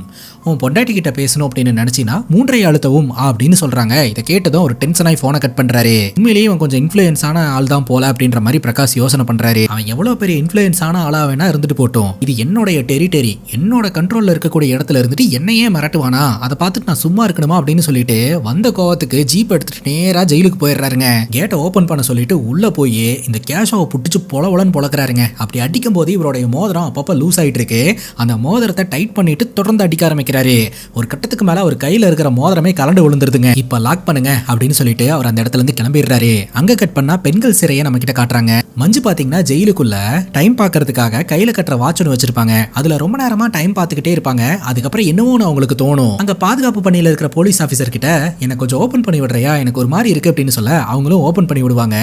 உன் பொண்டாட்டி கிட்ட பேசணும் அப்படின்னு நினைச்சினா 3 அழுத்தவும் அப்படின்னு சொல்றாங்க. இதை கேட்டதும் ஒரு டென்ஷன் ஆகி போனை கட் பண்றாரு. உண்மையிலேயே இவன் கொஞ்சம் இன்ஃப்ளூயன்ஸான ஆள் தான் போல அப்படின்ற மாதிரி பிரகாஷ் யோசனை பண்றாரு. அவன் எவ்வளவு பெரிய இன்ஃப்ளூயன்ஸான ஆளா வேணா இருந்துட்டு போட்டோம், இது என்னோட டெரிட்டரி, என்னோட கண்ட்ரோல்ல இருக்கக்கூடிய இடத்துல இருந்துட்டு என்னையே மிரட்டுவானா, அதை பார்த்துட்டு நான் சும்மா இருக்கணுமா அப்படின்னு சொல்லிட்டு வந்த கோவத்துக்கு ஜீப் எடுத்துட்டு நேரா ஜெயிலுக்கு போயிடுறாருங்க. கேட்டை ஓபன் பண்ண சொல்லிட்டு உள்ள போய் இந்த கேஷாவை புட்டிச்சு பொலவலன்னு பொழக்கிறாருங்க. அப்படி அடிக்கும் போது இவருடைய மோதிரம் அப்பப்ப லூஸ் ஆயிட்டு இருக்கு. அந்த மோதிரத்தை டைட் பண்ணிட்டு தொடர்ந்து அடிக்க ஆரம்பிக்கிறாரு. ஒரு கட்டத்துக்கு மேல ஒரு கையில இருக்கிற மோதிரமே கலண்டு விழுந்துருதுங்க. இப்ப லாக் பண்ணுங்க அப்படின்னு சொல்லிட்டு அவர் அந்த இடத்துல இருந்து கிளம்பிடுறாரு. அங்க கட் பண்ணா பெண்கள் சிறையை நம்ம கிட்ட காட்டுறாங்க. மஞ்சு பாத்தீங்கன்னா ஜெயிலுக்குள்ள டைம் பாக்குறதுக்காக கையில கட்டுற வாட்ச் ஒன்று வச்சிருப்பாங்க. அதுல ரொம்ப நேரமா டைம் பார்த்துக்கிட்டே இருப்பாங்க. அதுக்கப்புறம் என்னவோ அவங்களுக்கு தோணும். அங்க பாதுகாப்பு பணியில இருக்கிற போலீஸ் ஆபீசர் கிட்ட எனக்கு கொஞ்சம் ஓபன் பண்ணி விடுறியா, எனக்கு ஒரு மாதிரி இருக்கு அப்படின்னு சொல்ல அவங்களும் ஓபன் பண்ணி விடுவாங்க.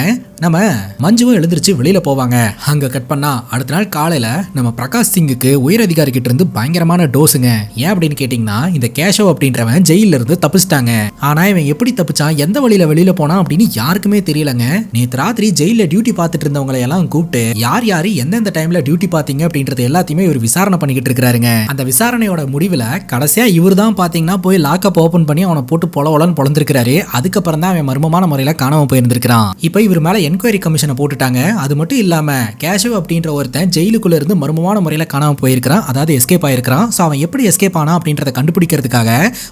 நம்ம மஞ்சுவும் எழுந்திருச்சு வெளியில போவாங்க. அங்க கட் பண்ணா அடுத்த நாள் காலையில நம்ம பிரகாஷ் சிங்குக்கு உயர் அதிகாரி கிட்ட இருந்து பயங்கரமான டோஸுங்க. ஏன் அப்படின்னு கேட்டீங்கன்னா இந்த கேஷவ் அப்படின்றவன் ஜெயில இருந்து தப்பிச்சிட்டாங்க. ஆனா இவன் எப்படி தப்பிச்சான், எந்த வழியில வெளியில போனா அப்படின்னு யாருக்குமே தெரியலங்க. நேத்து ராத்திரி ஜெயில டியூட்டி பார்த்துட்டு இருந்தவங்களை எல்லாம் கூப்பிட்டு யார் யாரு எந்தெந்த டைம்ல டியூட்டி பாத்தீங்க அப்படின்றது எல்லாத்தையுமே இவர் விசாரணை பண்ணிக்கிட்டு இருக்காருங்க. அந்த விசாரணையோட முடிவுல கடைசியா இவர் தான் பாத்தீங்கன்னா போய் லாக்கப் ஓபன் பண்ணி அவனை போட்டு பொலவலன்னு பொழந்திருக்காரு. அதுக்கப்புறம் தான் அவன் மர்மமான முறையில காணாம போயிருந்திருக்கான். இப்போ இவர் மேல என்கொயரி கமிஷனை போட்டுட்டாங்க. அது மட்டும் இல்லாம கேஷவ் அப்படின்ற ஒருத்தன் ஜெயிலுக்குள்ள இருந்து மர்மமான முறையில காணாம போயிருக்கான், அதாவது எஸ்கேப் ஆயிருக்கான். சோ அவன் எப்படி எஸ்கேப் ஆனா அப்படின்றத கண்டுபிடிக்கிறதுக்காக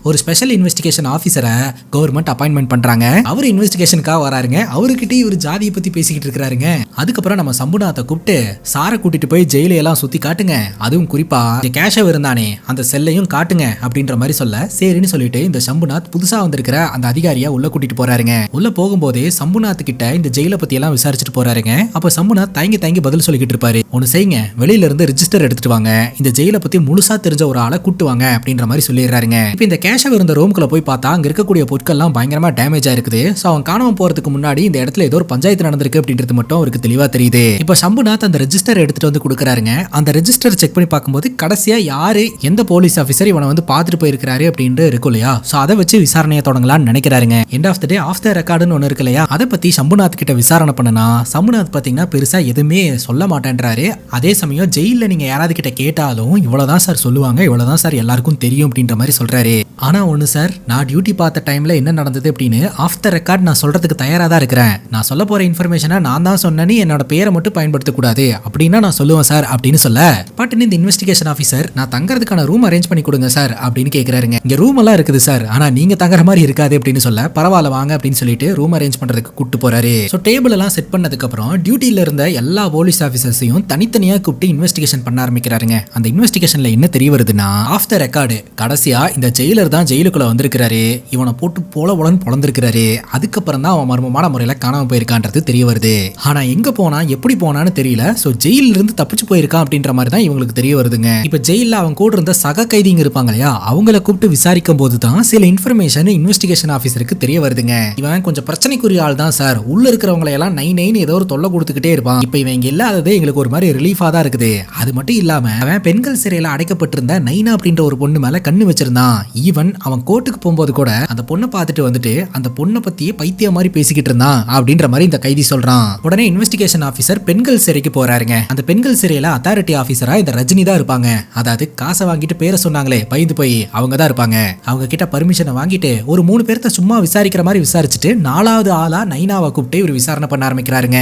ஒரு ஸ்பெஷல் இன்வெஸ்டிகேஷன் ஆபீசரை கவர்மெண்ட் அப்பாயின்மெண்ட் பண்றாங்க. அவர் இன்வெஸ்டிகேஷனுக்காக வராருங்க. அவர்கிட்ட இவர் ஜாதியை பத்தி பேசிக்கிட்டு இருக்காருங்க. அதுக்கப்புறம் நம்ம சம்புநாத்தை கூப்பிட்டு சாரை கூட்டிட்டு போய் ஜெயிலையெல்லாம் சுத்தி காட்டுங்க, அதுவும் குறிப்பா இந்த கேஷவ் இருந்தானே அந்த செல்லையும் காட்டுங்க அப்படின்ற மாதிரி சொல்ல சரின்னு சொல்லிட்டு இந்த சம்புநாத் புதுசா வந்திருக்கிற அந்த அதிகாரியா உள்ள கூட்டிட்டு போறாருங்க. உள்ள போகும்போதே சம்புநாத் கிட்ட இந்த ஜெயில பத்தி எல்லாம் விசாரிச்சுட்டு போறாருங்க. அப்ப சம்புநாத் தயங்கி பதில் சொல்லிக்கிட்டு இருப்பாரு. ஒன்னு செய்யுங்க, வெளியில இருந்து ரிஜிஸ்டர் எடுத்துட்டு வாங்க, இந்த ஜெயில பத்தி முழுசா தெரிஞ்ச ஒரு ஆளை கூட்டுவாங்க அப்படின்ற மாதிரி சொல்லிடுறாருங்க. இப்ப இந்த கேஷவ் இருந்த ரூம்குள்ள போய் பார்த்தா அங்க இருக்கக்கூடிய பொருட்கள் எல்லாம் பயங்கரமா டேமேஜ் ஆயிருக்குது. சோ அவன் காணாம போறதுக்கு முன்னாடி இந்த இடத்துல ஏதோ ஒரு பஞ்சாயத்து நடந்திருக்கு அப்படின்றது மட்டும் அவருக்கு தெளிவா தெரியுது. இப்ப சம்புநாத் அந்த ரெஜிஸ்டர் எடுத்துட்டு வந்து கொடுக்குறாருங்க. அந்த ரெஜிஸ்டர் செக் பண்ணி பார்க்கும்போது கடைசியா யாரு எந்த போலீஸ் ஆபீசர் இவனை வந்து பார்த்துட்டு போயிருக்காரு அப்படின்ட்டு இருக்கும் இல்லையா, சோ அதை வச்சு விசாரணையை தொடங்கலாம்னு நினைக்கிறாருங்க. End of the day of the ரெக்கார்டுன்னு ஒன்று இருக்கு இல்லையா, அதை பத்தி சம்புநாத் கிட்ட விசாரணை பண்ணனா சம்புநாத் பாத்தீங்கன்னா பெருசா எதுவுமே சொல்ல மாட்டேன்றாரு. அதே சமயம் ஜெயில நீங்க யாராவது கிட்ட கேட்டாலும் இவ்வளவுதான் சார் சொல்லுவாங்க, இவ்வளவுதான் சார் எல்லாருக்கும் தெரியும் அப்படின்ற மாதிரி சொல்றாரு. ஆனா ஒண்ணு சார், நான் டியூட்டி பார்த்த டைம்ல என்ன நடந்தது அப்படின்னு ஆஃப் த ரெக்கார்ட் நான் சொல்றதுக்கு தயாரா தான் இருக்கிறேன். நான் சொல்ல போற இன்ஃபர்மேஷனை நான் தான் சொன்னேன்னு என்னோட பேரை மட்டும் பயன்படுத்த கூடாது அப்படின்னா நான் சொல்லுவேன் சார் அப்படின்னு சொல்ல, பட் இந்த இன்வெஸ்டிகேஷன் ஆஃபீஸர் நான் தங்கறதுக்கான ரூம் அரேஞ்ச் பண்ணி கொடுங்க சார் அப்படின்னு கேட்கிறாருங்க. இங்க ரூம் எல்லாம் இருக்குது சார், ஆனா நீங்க தங்குற மாதிரி இருக்காது அப்படின்னு சொல்ல பரவாயில்ல வாங்க அப்படின்னு சொல்லிட்டு ரூம் அரேஞ்ச் பண்றதுக்கு கூப்பிட்டு போறாரு. சோ டேபிள் எல்லாம் செட் பண்ணதுக்கு அப்புறம் டியூட்டில இருந்த எல்லா போலீஸ் ஆபீசர்ஸையும் தனித்தனியா கூப்பிட்டு இன்வெஸ்டிகேஷன் பண்ண ஆரம்பிக்கிறாருங்க. அந்த இன்வெஸ்டிகேஷன்ல என்ன தெரிய வருதுன்னா ஆஃப் த ரெக்கார்டு கடைசியா இந்த ஜெயிலர் தான் ஜெயிலுக்குள்ள வந்திருக்காரு, இவனை போட்டு போலன்னு பொழந்திருக்காரு. அதுக்கப்புறம் தான் அவன் மர்மமான முறையில காணாம போயிருக்கான்றது தெரிய வருது. ஆனா எங்க போனா எப்படி போனான்னு தெரியல. சோ ஜெயில இருந்து தப்பிச்சு போயிருக்கான் அப்படின்ற மாதிரி தான் இவங்களுக்கு தெரிய வருதுங்க. இப்ப ஜெயில அவன் கூட இருந்த சக கைதிங்க இருப்பாங்க இல்லையா, அவங்கள கூப்பிட்டு விசாரிக்கும் போது தான் சில இன்ஃபர்மேஷன் இன்வெஸ்டிகேஷன் ஆபீசருக்கு தெரிய வருதுங்க. இவன் கொஞ்சம் பிரச்சனைக்குரிய ஆள் தான் சார், உள்ள இருக்கிறவங்களை எல்லாம் நைன் ஏதோ ஒரு தொல்லை கொடுத்துக்கிட்டே இருப்பான். இப்ப இவன் இங்க இல்லாதது எங்களுக்கு ஒரு மாதிரி ரிலீஃபா தான் இருக்குது. அது மட்டும் இல்லாம அவன் பெண்கள் சிறையில அடைக்கப்பட்டிருந்த நைனா அப்படின்ற ஒரு பொண்ணு மேல கண்ணு வச்சிருந்தான். ஈவன் அவன் கோர்ட்டுக்கு போகும்போது கூட அந்த பொண்ணை பார்த்துட்டு வந்துட்டு அந்த பொண்ணை பத்தியே பைத்திய மாதிரி பேசிக்கிட்டு இருந்தான் அப்படின்ற மாதிரி இந்த கைதி சொல்றான். உடனே இன்வெஸ்டிகேஷன் ஆபீசர் பெண்கள் சிறைக்கு போறாருங்க. அந்த பெண்கள் சிறையில அத்தாரிட்டி ஆபீசரா இந்த ரஜினி தான் இருப்பாங்க. அதாவது காசை வாங்கிட்டு பேரை சொன்னாங்களே பயந்து போய் அவங்க தான் இருப்பாங்க. அவங்க கிட்ட பர்மிஷனை வாங்கிட்டு ஒரு 3 பேர்த்த சும்மா விசாரிக்கிற மாதிரி விசாரிச்சுட்டு 4வது ஆளா நைனாவை கூப்பிட்டு இவர் விசாரணை பண்ண ஆரம்பிக்கிறாருங்க.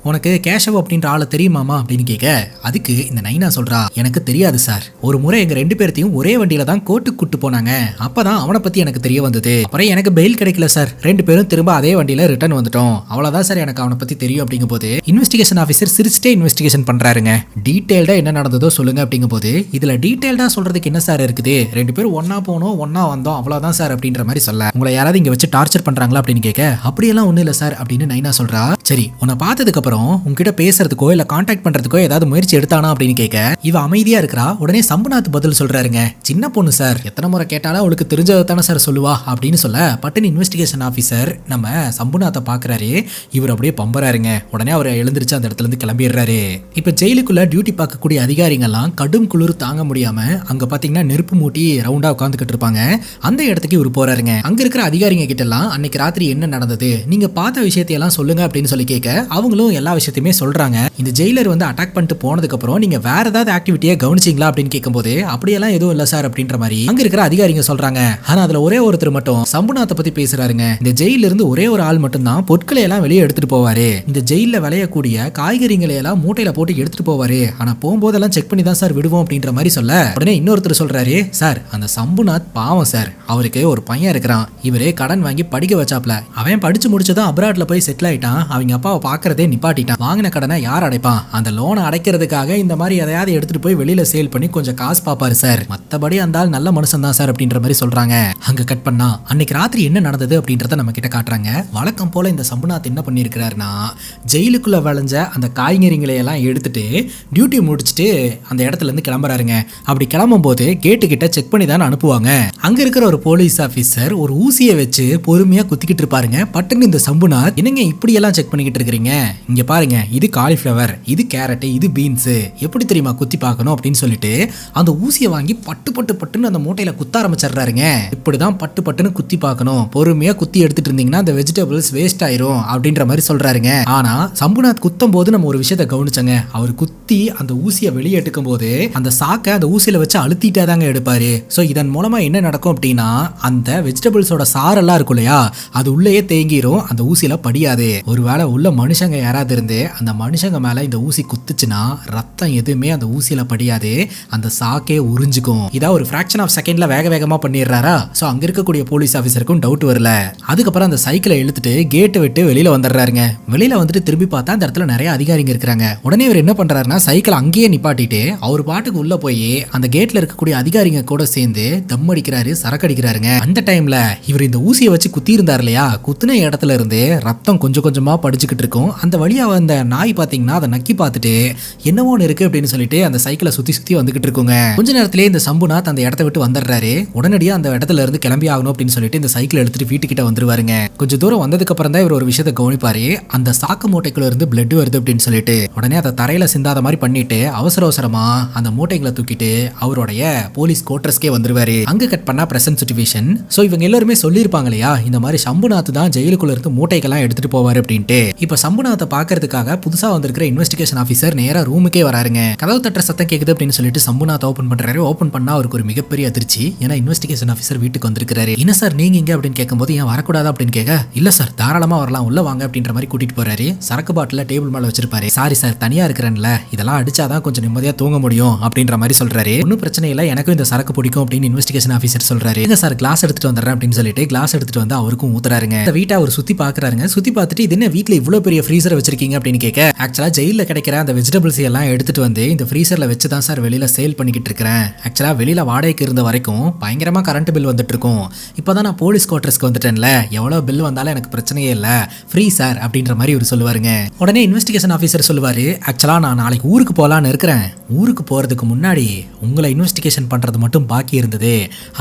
உனக்கு கேஷவ் அப்படின்ற ஆளை தெரியுமாமா அப்படின்னு கேட்க அதுக்கு இந்த நைனா சொல்றா, எனக்கு தெரியாது சார், ஒரு முறை எங்க 2 பேர்த்தையும் ஒரே வண்டியில தான் கோர்ட்டுக்கு கூட்டு போனாங்க, அப்பதான் அவனை பத்தி எனக்கு தெரிய வந்தது. அப்புறம் எனக்கு பெயில் கிடைக்கல சார், 2 பேரும் திரும்ப அதே வண்டியில ரிட்டர்ன் வந்துட்டோம், அவ்வளவுதான் சார் எனக்கு அவனை பத்தி தெரியும் அப்படிங்கும் போது இன்வெஸ்டிகேஷன் ஆபீசர் சிரிச்சிட்டே இன்வெஸ்டிகேஷன் பண்றாருங்க. டீடைல்டா என்ன நடந்ததோ சொல்லுங்க அப்படிங்கும் போது இதுல டீடைல்டா சொல்றதுக்கு என்ன சார் இருக்குது, 2 பேரும் ஒன்னா போனோம் ஒன்னா வந்தோம் அவ்வளவுதான் சார் அப்படின்ற மாதிரி சொல்ல, உங்களை யாராவது இங்க வச்சு டார்ச்சர் பண்றாங்களா அப்படின்னு கேட்க அப்படியெல்லாம் ஒண்ணு இல்ல சார் அப்படின்னு நைனா சொல்றா. சரி உன்னை பார்த்ததுக்கு அப்புறம் உங்ககிட்ட பேசுறதுக்கோ இல்ல கான்டாக்ட் பண்றதுக்கோ ஏதாவது முயற்சி எடுத்தானா அப்படின்னு கேட்க இவ அமைதியா இருக்கிறா. உடனே சம்புநாத் பதில் சொல்றாருங்க, சின்ன பொண்ணு சார், எத்தனை முறை கேட்டாலும் அவளுக்கு தெரிஞ்சதானே சார் சொல்லுவா அப்படின்னு சொல்ல பட்டன் இன்வெஸ்டிகேஷன் ஆபீசர் நம்ம சம்புநாத்தை பாக்குறாரு. இவர் அப்படியே பம்பறாருங்க. உடனே அவர் எழுந்திருச்சு அந்த இடத்துல இருந்து கிளம்பிடுறாரு. இப்ப ஜெயிலுக்குள்ள டியூட்டி பார்க்கக்கூடிய அதிகாரிகள்லாம் கடும் குளிர் தாங்க முடியாம அங்க பாத்தீங்கன்னா நெருப்பு மூட்டி ரவுண்டா உட்காந்துக்கிட்டு இருப்பாங்க. அந்த இடத்துக்கு இவர் போறாருங்க. அங்க இருக்கிற அதிகாரிங்க கிட்ட எல்லாம் அன்னைக்கு ராத்திரி என்ன நடந்தது, நீங்க பார்த்த விஷயத்தையெல்லாம் சொல்லுங்க அப்படின்னு சொல்லி கேட்க அவங்களும் எல்லா விஷயத்தையுமே சொல்றாங்க. இந்த ஜெயிலர் வந்து அட்டாக் பண்ணிட்டு போனதுக்கு அப்புறம் நீங்க வேற ஏதாவது ஆக்டிவிட்டியை கவனிச்சிங்களா அப்படின்னு கேட்கும்போது அப்படியெல்லாம் எதுவும் இல்ல சார் அப்படின்ற மாதிரி அங்க இருக்கிற அதிகாரிங்க சொல்றாங்க. ஆனா அதுல ஒரே ஒருத்தர் மட்டும் சம்புநாத்தை பத்தி பேசுறாருங்க. இந்த ஜெயில இருந்து ஒரே ஒரு ஆள் மட்டும் தான் பொருட்களை எல்லாம் வெளியே எடுத்துட்டு போவாரு. இந்த ஜெயில விளையக்கூடிய காய்கறிகளை எல்லாம் மூட்டையில போட்டு எடுத்துட்டு போவாரு. ஆனா போகும்போதெல்லாம் செக் பண்ணி தான் சார் விடுவோம் அப்படின்ற மாதிரி சொல்ல, உடனே இன்னொருத்தர் சொல்றாரு, சார் அந்த சம்புநாத் பாவம் சார், அவருக்கு ஒரு பையன் இருக்கிறான், இவரே கடன் வாங்கி படிக்க வச்சாப்ல, அவன் படிச்சு முடிச்சதும் அப்ராட்ல போய் செட்டில் ஆயிட்டான், அவங்க அப்பாவை பாக்குறதே நிப்பாட்டிட்டான், வாங்கின கடனை யார் அடைப்பான், அந்த லோனை அடைக்கிறதுக்காக இந்த மாதிரி எதையாவது எடுத்துட்டு போய் வெளியில சேல் பண்ணி கொஞ்சம் காசு பாப்பாரு சார், மத்தபடி அந்த ஆள் நல்ல மனுஷன் தான் சார் அப்படின்ற மாதிரி சொல்றாங்க. அங்க கட் பண்ணா அன்னைக்கு ராத்திரி என்ன நடந்தது அப்படின்றத நம்ம கிட்ட காட்டுறாங்க. வழக்கம் போல இந்த சம்புநாத் என்ன பண்ணிருக்கிறாருன்னா, ஜெயிலுக்குள்ள விளைஞ்ச அந்த காய்கறிகளை எல்லாம் எடுத்துட்டு டியூட்டி முடிச்சுட்டு அந்த இடத்துல இருந்து கிளம்புறாருங்க. அப்படி கிளம்பும் போது கேட்டு கிட்ட செக் பண்ணி தான் அனுப்புவாங்க. அங்க இருக்கிற ஒரு போலீஸ் ஆபீசர் ஒரு ஊசியை வச்சு பொறுமையா குத்திக்கிட்டு இருப்பாருங்க. பட்டுன்னு இந்த சம்புநாத், என்னங்க இப்படி எல்லாம் செக் பண்ணிக்கிட்டு இருக்கிறீங்க, இங்க பாருங்க, இது காலிஃபிளவர், இது கேரட், இது பீன்ஸ், எப்படி தெரியுமா குத்தி பார்க்கணும் அப்படின்னு சொல்லிட்டு அந்த ஊசியை வாங்கி பட்டு பட்டு பட்டுன்னு அந்த மூட்டையில குத்த ஆரம்பிச்சிடுறாருங்க. இப்படிதான் பட்டு பட்டுன்னு குத்தி பார்க்கணும், பொறுமையா குத்தி எடுத்துட்டு இருந்தீங்கன்னா அந்த வெஜிடபிள்ஸ் வேஸ்ட் ஆயிரும் அப்படின்ற மாதிரி சொல்றாருங்க. ஆனா சம்புநாத் குத்தும் போது நம்ம ஒரு விஷயத்தை கவனிச்சங்க. அவர் குத்தி அந்த ஊசியை வெளியே எடுக்கும் போது அந்த சாக்கை அந்த ஊசியில வச்சு அழுத்திட்டே தாங்க எடுப்பாரு. சோ இதன் மூலமா என்ன நடக்கும் அப்படின்னா, அந்த வெஜிடபிள்ஸோட சாரெல்லாம் இருக்கும் இல்லையா, அது உள்ளேயே தேங்கிரும், அந்த ஊசியில படியாது. ஒருவேளை உள்ள மனுஷங்க யாராவது இருந்து அந்த மனுஷங்க மேல இந்த ஊசி குத்துச்சுன்னா ரத்தம் எதுவுமே அந்த ஊசியில படியாது, அந்த சாக்கே உறிஞ்சுக்கும். இதா ஒரு ஃபிராக்ஷன் ஆஃப் செகண்ட்ல வேக வேகமா பண்ணிடுறாரா. சோ அங்க இருக்கக்கூடிய போலீஸ் ஆபீசருக்கும் டவுட் வரல. அதுக்கப்புறம் அந்த சைக்கிளை இழுத்துட்டு கேட்டை விட்டு வெளியில வந்துடுறாருங்க. வெளியில வந்துட்டு திரும்பி பார்த்தா அந்த இடத்துல நிறைய அதிகாரிங்க இருக்கிறாங்க. உடனே இவர் என்ன பண்றாருன்னா, சைக்கிள் அங்கேயே நிப்பாட்டிட்டு அவர் பாட்டுக்கு உள்ள போய் அந்த கேட்ல இருக்கக்கூடிய அதிகாரிங்க கூட சேர்ந்து தம் அடிக்கிறாரு, சரக்கு அடிக்கிறாருங்க. அந்த டைம்ல இவர் இந்த ஊசியை வச்சு குத்தி இருந்தார் இல்லையா, குத்துன இடத்துல இருந்து ரத்தம் கொஞ்சம் கொஞ்சமா படிச்சுக்கிட்டு இருக்கும். அந்த வழியா வந்த நாய் பாத்தீங்கன்னா அதை நக்கி பார்த்துட்டு என்னவோ இருக்கு அப்படின்னு சொல்லிட்டு அந்த சைக்கிளை சுத்தி சுத்தி வந்துகிட்டு இருக்குங்க. கொஞ்ச நேரத்திலேயே இந்த சம்புநாத் அந்த இடத்த விட்டு வந்துடுறாரு. உடனடியா அந்த இடத்துல இருந்து கிளம்பி ஆகணும் அப்படின்னு சொல்லிட்டு இந்த சைக்கிள் எடுத்துட்டு வீட்டுக்கிட்ட வந்துருவாருங்க. கொஞ்சம் தூரம் வந்ததுக்கு அப்புறம் தான் இவர் ஒரு விஷயத்தை கவனிப்பாரு. அந்த சாக்கு மூட்டைக்குள்ள இருந்து பிளட் வருது அப்படின்னு சொல்லிட்டு உடனே அதை தரையில சிந்தாத மாதிரி பண்ணிட்டு அவசர அவசரமா அந்த மூட்டைகளை தூக்கிட்டு அவருடைய போலீஸ் கோட்டர்ஸ்க்கே வந்துருவாரு. அங்க கட் பண்ணா பிரசன்ட் சிச்சுவேஷன். சோ இவங்க எல்லாருமே சொல்லியிருப்பாங்க இல்லையா, இந்த மாதிரி சம்புநாத் தான் ஜெயிலுக்குள்ள இருந்து மூட்டைகள்லாம் எடுத்துட்டு போவாரு அப்படின்ட்டு. இப்ப சம்புநாத்தை பாக்குறதுக்காக புதுசா வந்திருக்கிற இன்வெஸ்டிகேஷன் ஆபீசர் நேரா ரூமுக்கே வராருங்க. கதவு தட்டுற சத்தம் கேக்குது அப்படின்னு சொல்லிட்டு சம்புநாத் ஓபன் பண்றாரு. ஓபன் பண்ணா அவருக்கு ஒரு மிகப்பெரிய அதிர்ச்சி. ஏன்னா இன்வெஸ்டிகேஷன் ஆபீசர் வீட்டுக்கு வந்திருக்காரு. என்ன சார் நீங்க இங்க அப்படின்னு கேட்கும்போது, ஏன் வரக்கூடாது அப்படின்னு கேட்க, இல்ல சார் தாராளமா வரலாம், உள்ள வாங்க அப்படின்ற மாதிரி கூட்டிட்டு போறாரு. சரக்கு பாட்டில டேபிள் மேல வச்சிருப்பாரு. சாரி சார் தனியா இருக்கிறேன்ல, இதெல்லாம் அடிச்சாதான் கொஞ்சம் நிம்மதியா தூங்க முடியும் அப்படின்ற மாதிரி சொல்றாரு. ஒன்னும் பிரச்சனை இல்ல, எனக்கும் இந்த சரக்கு பிடிக்கும் அப்படின்னு இன்வெஸ்டிகேஷன் ஆபீசர் சொல்றாரு. எங்க சார் கிளாஸ் எடுத்துட்டு வந்துடுறேன் அப்படின்னு சொல்லிட்டு கிளாஸ் எடுத்துட்டு வந்து அவருக்கும் ஊத்துறாருங்க. இந்த வீட்டை அவர் சுத்தி பாக்குறாருங்க. சுத்தி பார்த்துட்டு இது என்ன வீட்டுல இவ்வளவு பெரிய ஃப்ரீசர் வச்சிருக்கீங்க அப்படின்னு கேட்க, ஆக்சுவலா ஜெயில கிடைக்கிற அந்த வெஜிடபிள்ஸ் எல்லாம் எடுத்துட்டு வந்து இந்த ஃப்ரீசர்ல வச்சு தான் சார் வெளியில சேல் பண்ணிக்கிட்டு இருக்கிறேன். ஆக்சுவலா வெளியில வாடகைக்கு இருந்த வரைக்கும் பயங்கரமா கரண்ட் பில் வந்துட்டு இருக்கும். இப்பதான் நான் போலீஸ் குவார்டர்ஸ்க்கு வந்துட்டேன்ல, எவ்வளவு பில் வந்தாலும் எனக்கு பிரச்சனையே இல்ல, ஃப்ரீ சார் அப்படின்ற மாதிரி இவர் சொல்லுவாருங்க. உடனே இன்வெஸ்டிகேஷன் ஆபீசர் சொல்லுவாரு, ஆக்சுவலா நான் நாளைக்கு ஊருக்கு போலான்னு இருக்கிறேன், ஊருக்கு போறதுக்கு முன்னாடி உங்களை இன்வெஸ்டிகேஷன் பண்றது மட்டும் பாக்கி இருந்தது,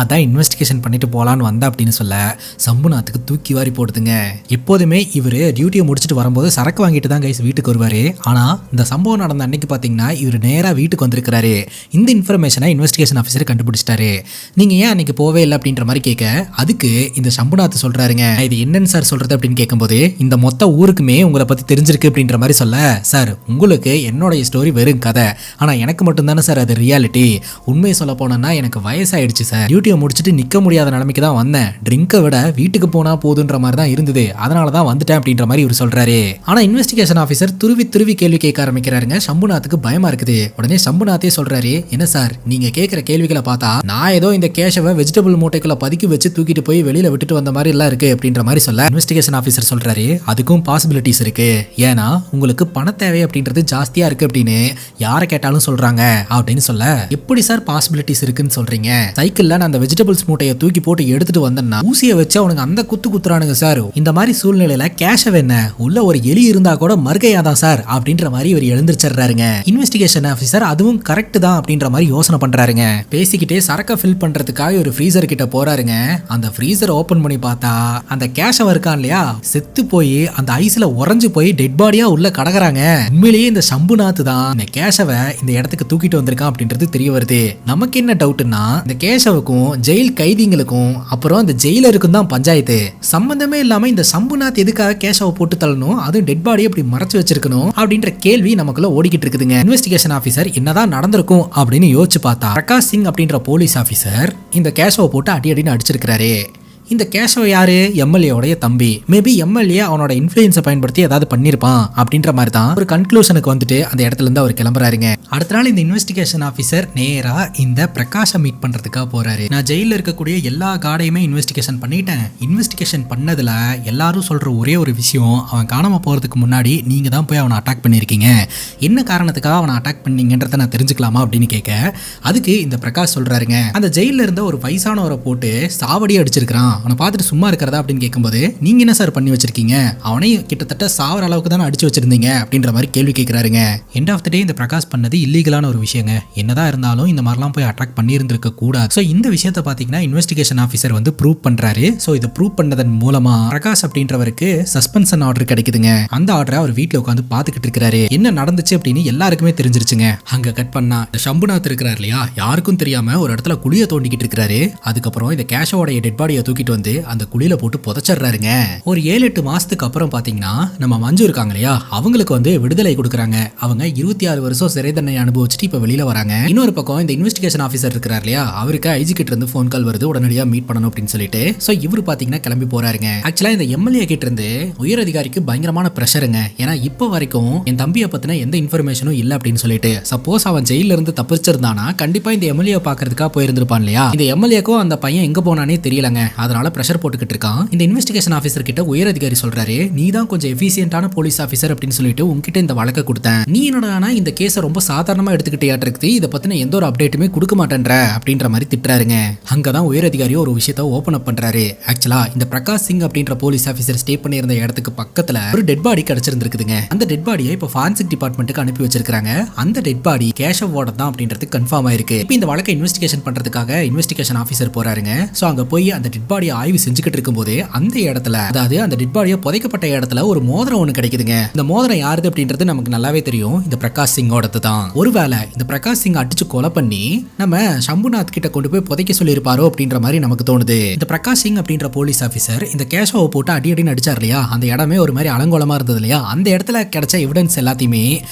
அதான் இன்வெஸ்டிகேஷன் பண்ணிட்டு போலான்னு வந்தா அப்படின்னு சொல்ல சம்புநாத்துக்கு தூக்கி வாரி போடுதுங்க. எப்போதுமே இவரு டியூட்டியை முடிச்சுட்டு வரும்போது சரக்கு வாங்கிட்டு தான் கைஸ் வீட்டுக்கு வருவாரு. ஆனா இந்த சம்பவம் நடந்த அன்னைக்கு பாத்தீங்கன்னா இவர் நேரா வீட்டுக்கு வந்திருக்காரு. இந்த இன்ஃபர்மேஷனை இன்வெஸ்டிகேஷன் ஆஃபீஸர் கண்டுபிடிச்சிட்டாரு. நீங்க ஏன் அன்னைக்கு போவே இல்லை அப்படின்ற மாதிரி கேட்க, அதுக்கு இந்த சம்புநாத் சொல்றாருங்க, இது என்னன்னு சார் சொல்றது அப்படின்னு கேட்கும்போது, இந்த மொத்த ஊருக்குமே உங்களை பத்தி தெரிஞ்சிருக்கு அப்படின்ற மாதிரி சொல்ல, சார் உங்களுக்கு என்னோட ஸ்டோரி வெறும் கதை, ஆனா எனக்கு மட்டும் தானே சார் அது ரியாலிட்டி. உண்மையை சொல்ல போனா எனக்கு வயசாயிடுச்சு சார், டியூட்டியை முடிச்சுட்டு நிக்க முடியாத நிலைமைக்கு தான் வந்தேன், ட்ரிங்கை விட வீட்டுக்கு போனா போதுன்ற மாதிரி தான் இருந்தது, அதனாலதான் வந்துட்டேன் அப்படின்ற மாதிரி இவர் சொல்றாரு. ஆனா இன்வெஸ்டிகேஷன் ஆஃபீஸர் துருவி துருவி கேள்வி கேட்க ஆரம்பிக்கிறாருங்க. சம்புநாத்துக்கு பயமா இருக்குது. உடனே சம்புநாத்தே சொல்றாரு, என்ன சார் நீங்க கேட்கிற கேள்விகளை பார்த்தா நான் ஏதோ இந்த கேஷவை வெஜிடபிள் மூட்டைக்குள்ள பதுக்கி வச்சு தூக்கிட்டு போய் வெளியில விட்டுட்டு வந்த மாதிரி எல்லாம் இருக்கு அப்படின்ற மாதிரி சொல்ல, இன்வெஸ்டிகேஷன் ஆஃபீஸர் சொல்றாரு, அதுக்கும் பாசிபிலிட்டிஸ் இருக்கு, ஏன்னா உங்களுக்கு பண தேவை அப்படின்றது ஜாஸ்தியா இருக்கு அப்படின்னு யாரை கேட்டாலும் சொல்றாங்க அப்படின்னு சொல்ல, எப்படி சார் பாசிபிலிட்டிஸ் இருக்குன்னு சொல்றீங்க, சைக்கிள்ல நான் அந்த வெஜிடபிள்ஸ் மூட்டையை தூக்கி போட்டு எடுத்துட்டு வந்தேன்னா ஊசியை வச்சு அவனுக்கு அந்த குத்து குத்துறானுங்க சார், இந்த மாதிரி சூழ்நிலையில கேஷவை என்ன உள்ள ஒரு எலி இருந்தா கூட மறுகையாதான் சார் அப்படின்ற மாதிரி இவர் எழுந்திருச்சிடுறாருங்க. இன்வெஸ்டிகேஷன் ஆஃபீஸர் அதுவும் கரெக்ட் தான் அப்படின்ற மாதிரி யோசனை பண்றாருங்க. பேசிக்கிட்டே சரக்க ஃபில் பண்றதுக்காக ஒரு ஃப்ரீசர் கிட்ட போறாருங்க. அந்த ஃப்ரீசர் ஓபன் பண்ணி பார்த்தா அந்த கேஷவ இருக்கான் இல்லையா, செத்து போய் அந்த ஐஸ்ல உறைஞ்சு போய் டெட் பாடியா உள்ள கடக்குறாங்க. உண்மையிலேயே இந்த சம்புநாத் தான் இந்த கேஷவை இந்த இடத்துக்கு தூக்கிட்டு வந்திருக்கான் அப்படின்றது தெரிய வருது. நமக்கு என்ன டவுட்னா, இந்த கேஷவுக்கும் ஜெயில் கைதிகளுக்கும் அப்புறம் இந்த ஜெயிலருக்கும் தான் பஞ்சாயத்து. சம்பந்தமே இல்லாம இந்த சம்புநாத் எதுக்காக கேஷவை போட்டு தள்ளணும், அதுவும் டெட் பாடியை இப்படி மறைச்சு வச்சிருக்கணும் அப்படின்ற கேள்வி நமக்குள்ள ஓடிக்கிட்டு இருக்குதுங்க. இன்வெஸ்டிகேஷன் ஆபீசர் என்னதான் நடந்திருக்கும் அப்படின்னு யோசிச்சு பார்த்தா, பிரகாஷ் சிங் அப்படின்ற போலீஸ் ஆபீசர் இந்த கேஷவை போட்டு அடி அடின்னு அடிச்சிருக்கிறாரு. இந்த கேஷவ் யாரு? எம்எல்ஏவுடைய தம்பி. மேபி எம்எல்ஏ அவனோட இன்ஃப்ளூயன்ஸை பயன்படுத்தி ஏதாவது பண்ணிருப்பான் அப்படின்ற மாதிரி தான் ஒரு கன்க்ளூஷனுக்கு வந்துட்டு அந்த இடத்துல இருந்து அவர் கிளம்புறாருங்க. அடுத்த நாள் இந்த இன்வெஸ்டிகேஷன் ஆஃபீஸர் நேரா இந்த பிரகாஷை மீட் பண்றதுக்காக போறாரு. நான் ஜெயில இருக்கக்கூடிய எல்லா கார்டையுமே இன்வெஸ்டிகேஷன் பண்ணிட்டேன். இன்வெஸ்டிகேஷன் பண்ணதுல எல்லாரும் சொல்ற ஒரே ஒரு விஷயம், அவன் காணாம போறதுக்கு முன்னாடி நீங்க தான் போய் அவனை அட்டாக் பண்ணிருக்கீங்க. என்ன காரணத்துக்காக அவனை அட்டாக் பண்ணீங்கன்றத நான் தெரிஞ்சுக்கலாமா அப்படின்னு கேட்க, அதுக்கு இந்த பிரகாஷ் சொல்றாருங்க, அந்த ஜெயில இருந்த ஒரு வயசானவரை போட்டு சாவடி அடிச்சிருக்கான், அவனை பார்த்துட்டு சும்மா இருக்கிறதா அப்படின்னு கேட்கும்போது, நீங்க என்ன சார் பண்ணி வச்சிருக்கீங்க, அவனையும் கிட்டத்தட்ட சாவர அளவுக்கு தானே அடிச்சு வச்சிருந்தீங்க அப்படின்ற மாதிரி கேள்வி கேட்கிறாருங்க. எண்ட் ஆஃப் த டே இந்த பிரகாஷ் பண்ணது இல்லீகலான ஒரு விஷயங்க. என்னதான் இருந்தாலும் இந்த மாதிரிலாம் போய் அட்டாக் பண்ணி இருந்திருக்க கூடாது. ஸோ இந்த விஷயத்தை பார்த்தீங்கன்னா இன்வெஸ்டிகேஷன் ஆஃபீஸர் வந்து ப்ரூவ் பண்றாரு. ஸோ இதை ப்ரூவ் பண்ணதன் மூலமா பிரகாஷ் அப்படின்றவருக்கு சஸ்பென்ஷன் ஆர்டர் கிடைக்குதுங்க. அந்த ஆர்டரை அவர் வீட்டில் உட்காந்து பார்த்துக்கிட்டு இருக்காரு. என்ன நடந்துச்சு அப்படின்னு எல்லாருக்குமே தெரிஞ்சிருச்சுங்க. அங்க கட் பண்ணா சம்புநாத் இருக்கிறார் இல்லையா, யாருக்கும் தெரியாம ஒரு இடத்துல குழியை தோண்டிக்கிட்டு இருக்காரு. அதுக்கப்புறம் இந்த கேஷவோட டெட் பாடியை தூக்கிட்டு வந்து அந்த குழியில போட்டு புதைச்சிடுறாருங்க. ஒரு 7-8 மாசத்துக்கு அப்புறம் பாத்தீங்கன்னா நம்ம மஞ்சு இருக்காங்க இல்லையா, அவங்களுக்கு வந்து விடுதலை கொடுக்குறாங்க. அவங்க 26 வருஷம் சிறை தண்டனை அனுபவிச்சுட்டு இப்ப வெளியில வராங்க. இன்னொரு பக்கம் இந்த இன்வெஸ்டிகேஷன் ஆஃபீஸர் இருக்கிறார் இல்லையா, அவருக்கு ஐஜி கிட்ட இருந்து போன் கால் வருது, உடனடியா மீட் பண்ணணும் அப்படின்னு சொல்லிட்டு. சோ இவரு பாத்தீங்கன்னா கிளம்பி போறாருங்க. ஆக்சுவலா இந்த எம்எல்ஏ கிட்ட இருந்து உயர் அதிகாரிக்கு பயங்கரமான பிரஷருங்க. ஏன்னா இப்ப வரைக்கும் என் தம்பியை பத்தின எந்த இன்ஃபர்மேஷனும் இல்ல அப்படின்னு சொல்லிட்டு. சப்போஸ் அவன் ஜெயில இருந்து தப்பிச்சிருந்தானா கண்டிப்பா இந்த எம்எல்ஏ பாக்குறதுக்காக போயிருந்திருப்பான் இல்லையா. இந்த எம்எல்ஏக்கும் அந்த பையன் எங்க போனானே தெரியலங்க. அதனால பிரஷர் போட்டுக்கிட்டு இருக்கான். இந்த இன்வெஸ்டிகேஷன் ஆஃபீஸர் கிட்ட உயர் அதிகாரி சொல்றாரு, நீ தான் கொஞ்சம் எஃபிஷியன்ட்டான போலீஸ் ஆஃபீஸர் அப்படின்னு சொல்லிட்டு உங்ககிட்ட இந்த வழக்கை கொடுத்தேன். நீ என்னடா இந்த கேஸை ரொம்ப சாதாரணமா எடுத்துக்கிட்டே இதை பத்தின எந்த ஒரு அப்டேட்டுமே கொடுக்க மாட்டேன்ற அப்படின்ற மாதிரி திட்டுறாருங்க. அங்கதான் உயர் அதிகாரி ஒரு விஷயத்தை ஓபன் அப் பண்றாரு. ஆக்சுவலா இந்த பிரகாஷ் சிங் அப்படின்ற போலீஸ் ஆஃபீஸர் ஸ்டே பண்ணியிருந்த இடத்துக்கு பக்கத்துல ஒரு டெட் பாடி கிடைச்சிருந்துருக்குதுங்க. அந்த டெட் பாடியை இப்போ ஃபாரன்சிக் டிபார்ட்மெண்ட்டுக்கு அனுப்பி வச்சிருக்காங்க. அந்த டெட் பாடி கேஷவோட தான் அப்படின்றது கன்ஃபார்ம் ஆயிருக்கு. இப்போ இந்த வழக்கை இன்வெஸ்டிகேஷன் பண்றதுக்காக இன்வெஸ்டிகேஷன் ஆஃபீஸர் போறாருங்க. சோ அங்க போய் அந்த டெட் பாடியை ஆய்வு செஞ்சுக்கிட்டு இருக்கும்போது அந்த இடத்துல, அதாவது அந்த டெட் பாடியை புதைக்கப்பட்ட இடத்துல ஒரு மோதிரம் ஒண்ணு கிடைக்குதுங்க. இந்த மோதிரம் யாருது அப்படின்றது நமக்கு நல்லாவே தெரியும், இந்த பிரகாஷ் சிங்கோடது தான். ஒருவேளை இந்த பிரகாஷ் சிங் அடிச்சு கொலை பண்ணி நம்ம சம்புநாத் கிட்ட கொண்டு போய் புதைக்க சொல்லி இருப்பாரோ அப்படின்ற மாதிரி நமக்கு தோணுது. இந்த பிரகாஷ் சிங் அப்படின்ற போலீஸ் ஆஃபீஸர் இந்த கேஷவை போட்டு அடி அடின்னு அடிச்சார் இல்லையா, அந்த இடமே ஒரு மாதிரி அலங்கோலமா இருந்தது இல்லையா, அந்த இடத்துல கிடைச்ச எவிடன்ஸ் எல்லாத்தையுமே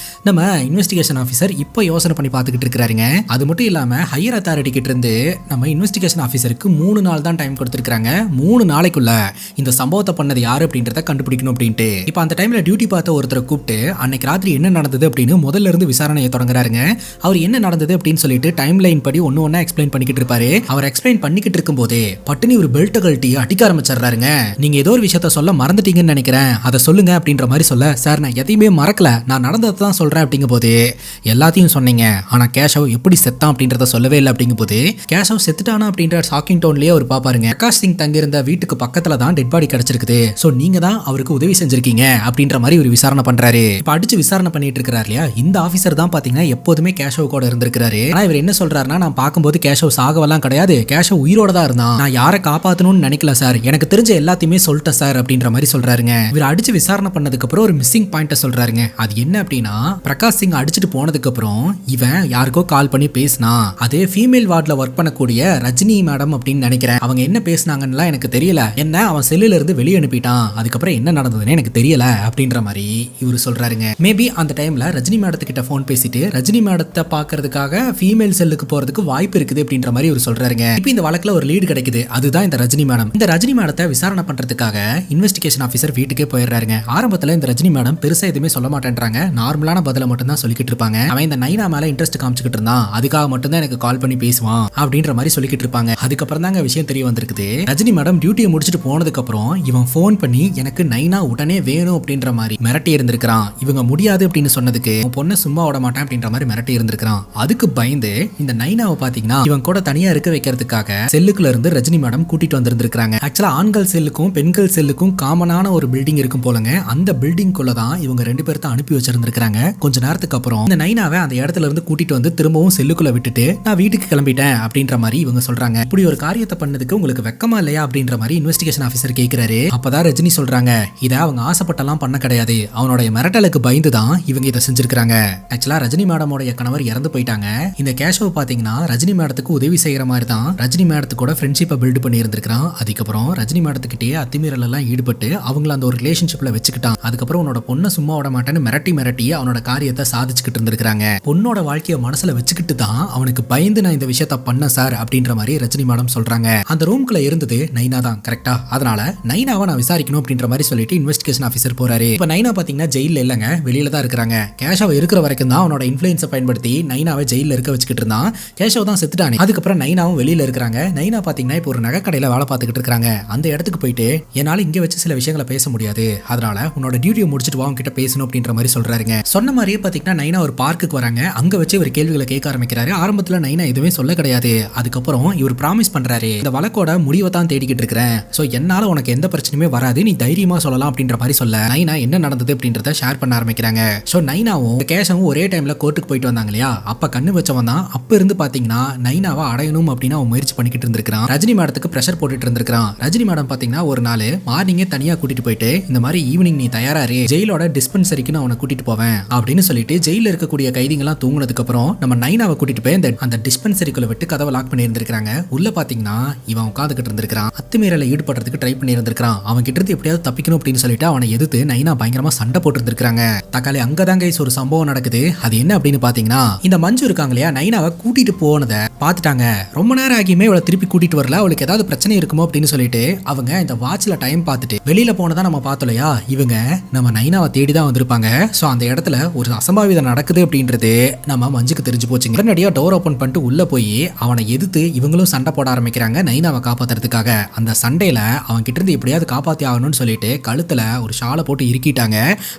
நம்ம இன்வெஸ்டிகேஷன் ஆஃபீஸர் இப்போ யோசனை பண்ணி பார்த்துக்கிட்டு இருக்காருங்க. அது மட்டும் இல்லாம ஹையர் அத்தாரிட்டி கிட்ட இருந்து நம்ம இன்வெஸ்டிகேஷன் ஆஃபீஸருக்கு 3 நாள் தான் டைம் கொடுத்திருக்காங்க. 3 நாளைக்குள்ள இந்த சம்பவத்தை பண்ணது யாரு அப்படின்றத கண்டுபிடிக்கணும் அப்படின்ட்டு. இப்போ அந்த டைம்ல டியூட்டி பார்த்த ஒருத்தரை கூப்பிட்டு அன்னைக்கு ராத்திரி என்ன நடந்தது அப்படின்னு முதல்ல இருந்து விசாரணையை தொடங்குறாருங்க. அவர் என்ன நடந்தது அப்படின்னு சொல்லிட்டு டைம் லைன் படி ஒண்ணு எக்ஸ்பிளைன் பண்ணிக்கிட்டு இருப்பாரு. அவர் எக்ஸ்பிளைன் பண்ணிக்கிட்டு இருக்கும் போதே பட்டுனி ஒரு பெல்ட் கழட்டி அடிக்க ஆரம்பிச்சிடுறாருங்க. நீங்க ஏதோ ஒரு விஷயத்த சொல்ல மறந்துட்டீங்கன்னு நினைக்கிறேன், அதை சொல்லுங்க அப்படின்ற மாதிரி சொல்ல, சார் நான் எதையுமே மறக்கல, நான் நடந்ததை தான் சொல்றேன் அப்படிங்கும் போது, எல்லாத்தையும் சொன்னீங்க ஆனா கேஷவ் எப்படி செத்தான் அப்படின்றத சொல்லவே இல்லை அப்படிங்கும் போது, கேஷவ் செத்துட்டானா அப்படின்ற ஷாக்கிங் டோன்லயே அவர் பாப்பாருங்க. பிரகாஷ் சிங் தங்கியிருந்த வீட்டுக்கு பக்கத்துல தான் டெட் பாடி கிடைச்சிருக்குது. சோ நீங்க தான் அவருக்கு உதவி செஞ்சிருக்கீங்க அப்படின்ற மாதிரி ஒரு விசாரணை பண்றாரு. இப்ப அடிச்சு விசாரணை பண்ணிட்டு இருக்காரு இல்லையா, இந்த ஆபீசர் தான் பாத்தீங்கன்னா எப்போதுமே கேஷவ் கூட இருந்திருக்காரு. ஆனா இவர் என்ன சொல்றாருன்னா, நான் பார்க்கும்போது கேஷவ் சாகவெல்லாம் கிடையாது, கேஷவ் உயிரோட தான் இருந்தான், நான் யாரை காப்பாத்தணும்னு நினைக்கல சார், எனக்கு தெரிஞ்ச எல்லாத்தையுமே சொல்லிட்டேன் சார் அப்படின்ற மாதிரி சொல்றாருங்க. இவர் அடிச்சு விசாரணை பண்ணதுக்கு அப்புறம் ஒரு மிஸ்ஸிங் பாயிண்ட சொல்றாருங்க. அது என்ன அப்படின்னா, பிரகாஷ் சிங் அடிச்சுட்டு போனதுக்கு அப்புறம் இவன் யாருக்கோ கால் பண்ணி பேசினா, அது ஃபீமேல் வார்ட்ல ஒர்க் பண்ணக்கூடிய ரஜினி மேடம் அப்படின்னு நினைக்கிறேன், அவங்க என்ன பேசினாங்கன்னு எனக்கு தெரியல, என்ன அவன் செல்லுல இருந்து வெளியே அனுப்பிட்டான், அதுக்கப்புறம் என்ன நடந்ததுன்னு எனக்கு தெரியல அப்படின்ற மாதிரி இவரு சொல்றாருங்க. மேபி அந்த டைம்ல ரஜினி மேடத்துக்கிட்ட போன் பேசிட்டு ரஜினி மேடத்தை பாக்குறதுக்காக ஃபீமேல் செல்லுக்கு போறதுக்கு வாய்ப்பு இருக்குது அப்படின்ற மாதிரி இவர் சொல்றாருங்க. இப்போ இந்த வழக்குல ஒரு லீடு கிடைக்குது, அதுதான் இந்த ரஜினி மேடம். இந்த ரஜினி மேடத்தை விசாரணை பண்றதுக்காக இன்வெஸ்டிகேஷன் ஆஃபீஸர் வீட்டுக்கே போயிடுறாருங்க. ஆரம்பத்துல இந்த ரஜினி மேடம் பெருசா எதுவுமே சொல்ல மாட்டேன்றாங்க, நார்மலான பதில மட்டும் தான் சொல்லிக்கிட்டு இருப்பாங்க. அவன் இந்த நைனா மேல இன்ட்ரெஸ்ட் காமிச்சுக்கிட்டு இருந்தான், அதுக்காக மட்டும் தான் எனக்கு கால் பண்ணி பேசுவான் அப்படின்ற மாதிரி சொல்லிக்கிட்டு இருப்பாங்க. அதுக்கப்புறம் தாங்க விஷயம் தெரிய வந்திருக்குது. ரஜினி மேடம் டியூட்டியை முடிச்சுட்டு போனதுக்கு அப்புறம் இவன் போன் பண்ணி எனக்கு நைனா உடனே வேணும் அப்படின்ற மாதிரி மிரட்டி இருந்திருக்கான். இவங்க முடியாது அப்படின்னு சொன்னதுக்கு பொண்ணு சும்மா விட மாட்டேன் அப்படின்ற மாதிரி மிரட்டி இருந்திருக்கான். அதுக்கு பயந்து இந்த நைனாவை பாத்தீங்கன்னா இவன் கூட தனியா இருக்க வைக்கிறதுக்காக செல்லுக்குள்ள இருந்து ரஜினி மேடம் கூட்டிட்டு வந்திருக்காங்க. ஆக்சுவலா ஆண்கள் செல்லுக்கும் பெண்கள் செல்லுக்கும் காமனான ஒரு பில்டிங் இருக்கும் போலங்க, அந்த பில்டிங் குள்ள தான் இவங்க 2 பேர்த்த அனுப்பி வச்சிருந்திருக்காங்க. கொஞ்ச நேரத்துக்கு அப்புறம் இந்த நைனாவை அந்த இடத்துல இருந்து கூட்டிட்டு வந்து திரும்பவும் செல்லுக்குள்ள விட்டுட்டு நான் வீட்டுக்கு கிளம்பிட்டேன் அப்படின்ற மாதிரி இவங்க சொல்றாங்க. இப்படி ஒரு காரியத்தை பண்ணதுக்கு உங்களுக்கு வெக்கமா இல்லையா அப்படின்ற மாதிரி இன்வெஸ்டிகேஷன் ஆஃபீஸர் கேட்கிறாரு. அப்பதான் ரஜினி சொல்றாங்க, இதை அவங்க ஆசைப்பட்டெல்லாம் பண்ண கிடையாது, அவனுடைய மிரட்டலுக்கு பயந்து தான் இவங்க இதை செஞ்சிருக்காங்க. ஆக்சுவலா ரஜினி மேடமோட கணவர் இறந்து போயிட்டாங்க. இந்த கேஷவ் பாத்தீங்கன்னா ரஜினி மேடத்துக்கு உதவி செய்யற மாதிரி தான் ரஜினி மேடத்துக்கு கூட ஃப்ரெண்ட்ஷிப்பை பில்ட் பண்ணி இருந்திருக்கான். அதுக்கப்புறம் ரஜினி மேடத்துக்கிட்டே அத்துமீறல் எல்லாம் ஈடுபட்டு அவங்கள அந்த ஒரு ரிலேஷன்ஷிப்ல வச்சுக்கிட்டான். அதுக்கப்புறம் உன்னோட பொண்ணை சும்மா விட மாட்டேன்னு மிரட்டி அவனோட காரியத்தை சாதிச்சுக்கிட்டு இருந்திருக்காங்க. பொண்ணோட வாழ்க்கையை மனசுல வச்சுக்கிட்டு தான் அவனுக்கு பயந்து நான் இந்த விஷயத்த பண்ண சார் அப்படின்ற மாதிரி ரஜினி மேடம் சொல்றாங்க. அந்த ரூம்குள்ள இருந்தது நைனா தான் கரெக்டா, அதனால நைனாவை நான் விசாரிக்கணும் அப்படின்ற மாதிரி சொல்லிட்டு இன்வெஸ்டிகேஷன் ஆஃபீஸர் போறாரு. இப்ப நைனா பாத்தீங்கன்னா ஜெயில இல்லங்க, வெளியில தான் இருக்காங்க. கேஷவ் இருக்கிற வரைக்கும் தான் அவனோட இன்ஃப்ளூயன்ஸை பயன்படுத்தி நைனாவை ஜெயில இருக்க வச்சுக்கிட்டு இருந்தான். கேஷவ் தான் செத்துட்டானே. அதுக்கப்புறம் நைனாவும் வெளியில இருக்காங்க. நைனா பாத்தீங்கன்னா இப்போ ஒரு நகை கடையில வேலை பார்த்துக்கிட்டு இருக்காங்க. அந்த இடத்துக்கு போயிட்டு என்னால இங்க வச்சு சில விஷயங்களை பேச முடியாது, அதனால உன்னோட டியூட்டியை முடிச்சுட்டு வா உன்கிட்ட பேசணும் அப்படின்ற மாதிரி சொல்றாருங்க. சொன்ன மாதிரியே பாத்தீங்கன்னா நைனா ஒரு பார்க்குக்கு வராங்க. அங்க வச்சு இவர் கேள்விகளை கேட்க ஆரம்பிக்கிறாரு. ஆரம்பத்துல நைனா எதுவுமே சொல்ல கிடையாது. அதுக்கப்புறம் இவர் ப்ராமிஸ் பண்றாரு, இந்த வழக்கோட முடிவை தான் தேடிக்கிட்டு இருக்கிறேன், சோ என்னால உனக்கு எந்த பிரச்சனையுமே வராது, நீ தைரியமா சொல்லலாம் அப்படின்ற மாதிரி சொல்ல நைனா என்ன நடந்தது அப்படின்றத ஷேர் பண்ண ஆரம்பிக்கிறாங்க. சோ நைனாவும் கேஷவும் ஒரே டைம்ல கோர்ட்டுக்கு போயிட்டு வந்தாங்க இல்லையா, அப்ப கண்ணு வச்சவன் தான் அப்ப இருந்து பாத்தீங்கன்னா நைனாவை அடையணும் அப்படின்னு அவன் முயற்சி பண்ணிக்கிட்டு இருந்திருக்கான். ரஜினி மேடத்துக்கு பிரஷர் போட்டுட்டு இருந்திருக்கான். ரஜினி மேடம் பாத்தீங்கன்னா ஒரு நாள் மார்னிங்கே தனியா கூட்டிட்டு போயிட்டு இந்த மாதிரி ஈவினிங் நீ தயாராரு, ஜெயிலோட டிஸ்பென்சரிக்கு நான் அவனை கூட்டிட்டு போவேன் அப்படின்னு சொல்லிட்டு ஜெயில இருக்கக்கூடிய கைதிகள்லாம் தூங்குனதுக்கு அப்புறம் நம்ம நைனாவை கூட்டிட்டு போய் அந்த டிஸ்பென்சரிக்குள்ள விட்டு கதவை லாக் பண்ணி இருந்திருக்காங்க. உள்ள பாத்தீங்கன்னா இவன் உட்காந்துக்கிட்டு இருந்திருக்கான். அத்துமீறல ஈடுபடுறதுக்கு ட்ரை பண்ணி இருந்திருக்கான். அவன் கிட்ட இருந்து எப்படியாவது தப்பிக்கணும் அப்படின்னு சொல்லிட்டு அவனை எதிர்த்து நைனா பயங்கரமா சண்டை போட்டு இருந்திருக்காங்க. தக்காளி அங்கதாங்க ஒரு சம்பவம் நடக்குது. அது என்ன அப்படின்னு பாத்தீங்கன்னா இந்த மஞ்சு இருக்காங்க இல்லையா, நைனாவை கூட்டிட்டு போனதை பாத்துட்டாங்க. ரொம்ப நேரம் ஆகியுமே இவளை திருப்பி கூட்டிட்டு வரல, அவளுக்கு ஏதாவது பிரச்சனை இருக்குமோ அப்படின்னு சொல்லிட்டு அவங்க இந்த வாட்ச்ல டைம் பார்த்துட்டு வெளியில போனதா நம்ம பார்த்தோம் இல்லையா, இவங்க நம்ம நைனாவை தேடி தான் வந்திருப்பாங்க. சோ அந்த இடத்துல ஒரு அசம்பாவிதம் நடக்குது அப்படின்றது நம்ம மஞ்சுக்கு தெரிஞ்சு போச்சுங்க. உடனடியா டோர் ஓபன் பண்ணிட்டு உள்ள போய் அவனை எதிர்த்து இவங்களும் சண்டை போட ஆரம்பிக்கிறாங்க நைனாவை காப்பாத்துறதுக்காக. அந்த சண்டையில அவன் கிட்ட இருந்து எப்படியாவது காப்பாத்தி ஆகணும்னு சொல்லிட்டு கழுத்துல ஒரு ஷாலை போட்டு இறுக்கிட்டாங்க.